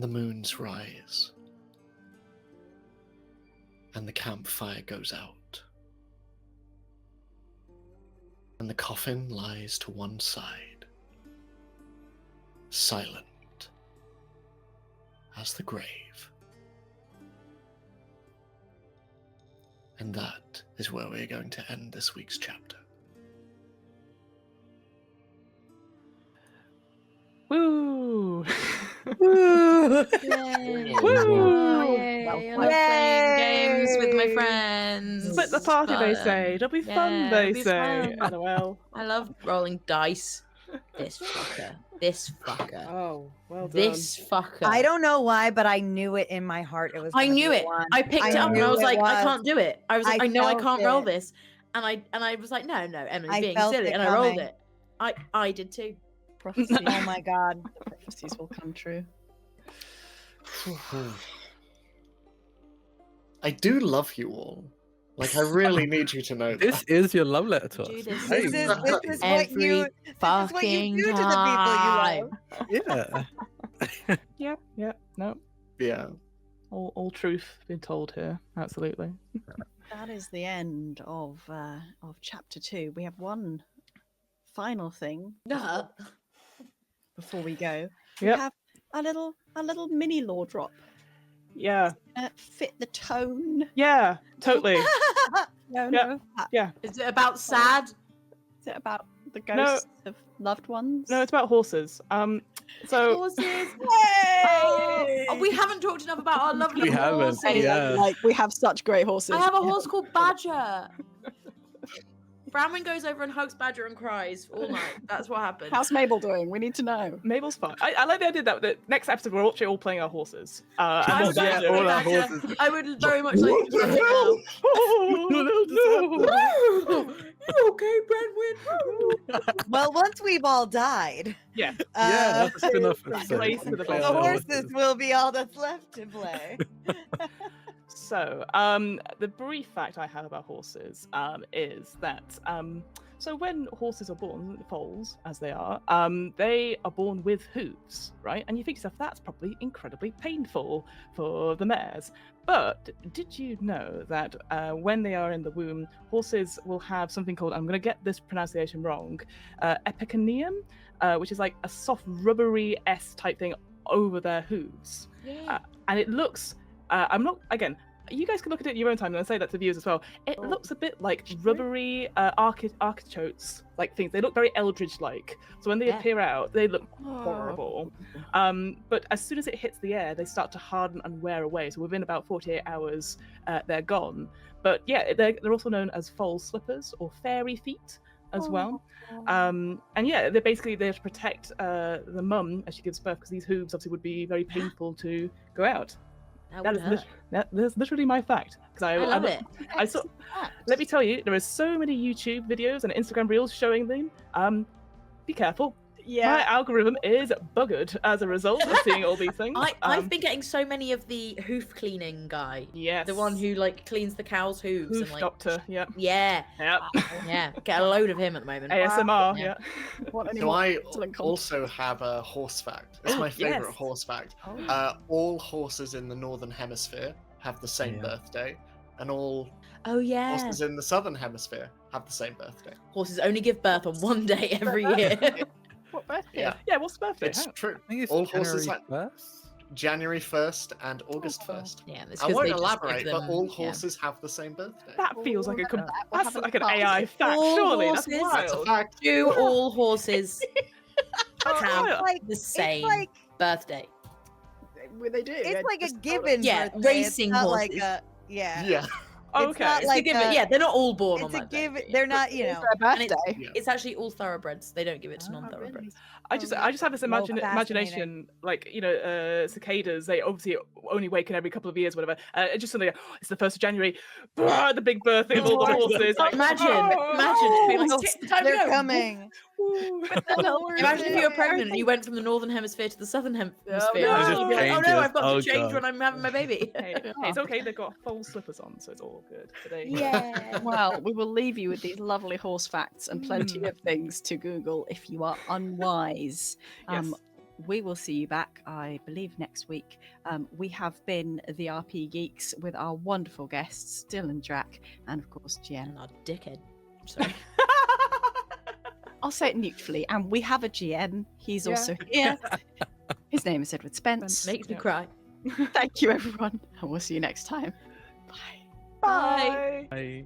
The moons rise, and the campfire goes out, and the coffin lies to one side, silent as the grave. And that is where we're going to end this week's chapter. Woo! Woo! Yay! Woo! Yay! I Yay! love playing games with my friends. Split the party, they Fun. say. It'll be fun, Yeah, they it'll be say. fun. LOL. I love rolling dice. This fucker. This fucker. Oh, well done. This fucker. I don't know why, but I knew it in my heart. It was. I gonna knew be it. one. I picked it up and knew I was it like, I can't do it. I was like, I know I felt can't roll it. this. And I was like, no, Emily's I being felt silly. it And I rolled coming. it. I did too. Prophecy. Oh my god. The prophecies will come true. I do love you all. Like, I really need you to know This that. is your love letter to Do us. this Hey, This is what you. every This is what you fucking do to the people you time. love. yeah. Yeah. No. Yeah. All truth being told here. Absolutely. That is the end of chapter 2. We have one final thing before we go. We Yep. have a little mini lore drop. Yeah. Fit the tone. Yeah. Totally. No, Yeah. no. Yeah. Is it about sad? Is it about the ghosts of loved ones? No, it's about horses. So Horses. Hey! Oh, we haven't talked enough about our lovely We haven't, horses. yeah. Like, we have such great horses. I have a horse called Badger. Brownwing goes over and hugs Badger and cries all night. That's what happened. How's Mabel doing? We need to know. Mabel's fine. I like the idea that the next episode we're actually all playing our horses. I And would then like yeah, to Badger. all be our Badger. horses. I would very much like to play now. No. You okay, Brenwyn? Well, once we've all died, Yeah. Yeah, that's enough. Grace with the Play the our horses will be all that's left to play. So, the brief fact I have about horses is that so when horses are born, foals as they are born with hooves, right? And you think to yourself, that's probably incredibly painful for the mares. But did you know that when they are in the womb, horses will have something called, I'm going to get this pronunciation wrong, epiconium, which is like a soft rubbery S type thing over their hooves. Yeah. And it looks, I'm not, again, you guys can look at it in your own time and say that to viewers as well. It looks a bit like rubbery artichokes, like things. They look very Eldritch-like. So when they Yeah. appear out, they look horrible. But as soon as it hits the air, they start to harden and wear away. So within about 48 hours, they're gone. But yeah, they're also known as foal slippers or fairy feet as well. And yeah, they're basically there to protect the mum as she gives birth, because these hooves obviously would be very painful to go out. That's literally my fact. Because I love it. I saw. Let me tell you, there are so many YouTube videos and Instagram reels showing them. Be careful. My algorithm is buggered as a result of seeing all these things. I've been getting so many of the hoof cleaning guy. Yes. The one who like cleans the cow's hooves. Hoof and, like, doctor. Yeah. Yeah. Yep. Yeah. Get a load of him at the moment. ASMR. Yeah. Yeah. So I also have a horse fact. It's my favorite Yes. horse fact. Oh. All horses in the northern hemisphere have the same Yeah. birthday, and all Oh yeah. horses in the southern hemisphere have the same birthday. Horses only give birth on one day every year. What birthday? Yeah, Yeah. What's birthday? it's Hang on. true. I think it's All horses January have 1st. January 1st and August 1st. Yeah, it's I 'cause won't they just give elaborate, but them- all yeah. horses have the same birthday. That feels like a We'll that's have a like an look. AI fact. All Surely that's horses- That's a wild. fact. Do all horses have wild. Like the same it's like birthday? They do. it's like a given. Yeah, birthday. racing it's not horses. like a yeah. Yeah. Okay. not It's like a given. a- Yeah, they're not all born on It's a that day. given. They're not, you know. Their And birthday. Yeah. It's actually all thoroughbreds. They don't give it to non-thoroughbreds. really? I just have this Well, imagination, like, you know, cicadas. They obviously only waken every couple of years, whatever. It's just something. It's the 1st of January. The big birthday of all the horses. Like, Imagine it being like, time to They're go. coming. Imagine if you were pregnant and you went from the northern hemisphere to the southern hemisphere. no. And you'd be like, oh no, Changes. I've got Oh, to change God. when I'm having my baby. Hey, it's okay. They've got full slippers on, so it's all good. Today. Yeah. Well, we will leave you with these lovely horse facts and plenty Mm. of things to Google if you are unwise. Yes. We will see you back, I believe, next week. We have been the RP Geeks with our wonderful guests, Dylan and Drak, and of course, Jen. Not a dickhead. Sorry. I'll say it neutrally. And we have a GM. He's Yeah. also here. His name is Edward Spence. Makes me Yeah. cry. Thank you, everyone. And we'll see you next time. Bye. Bye. Bye.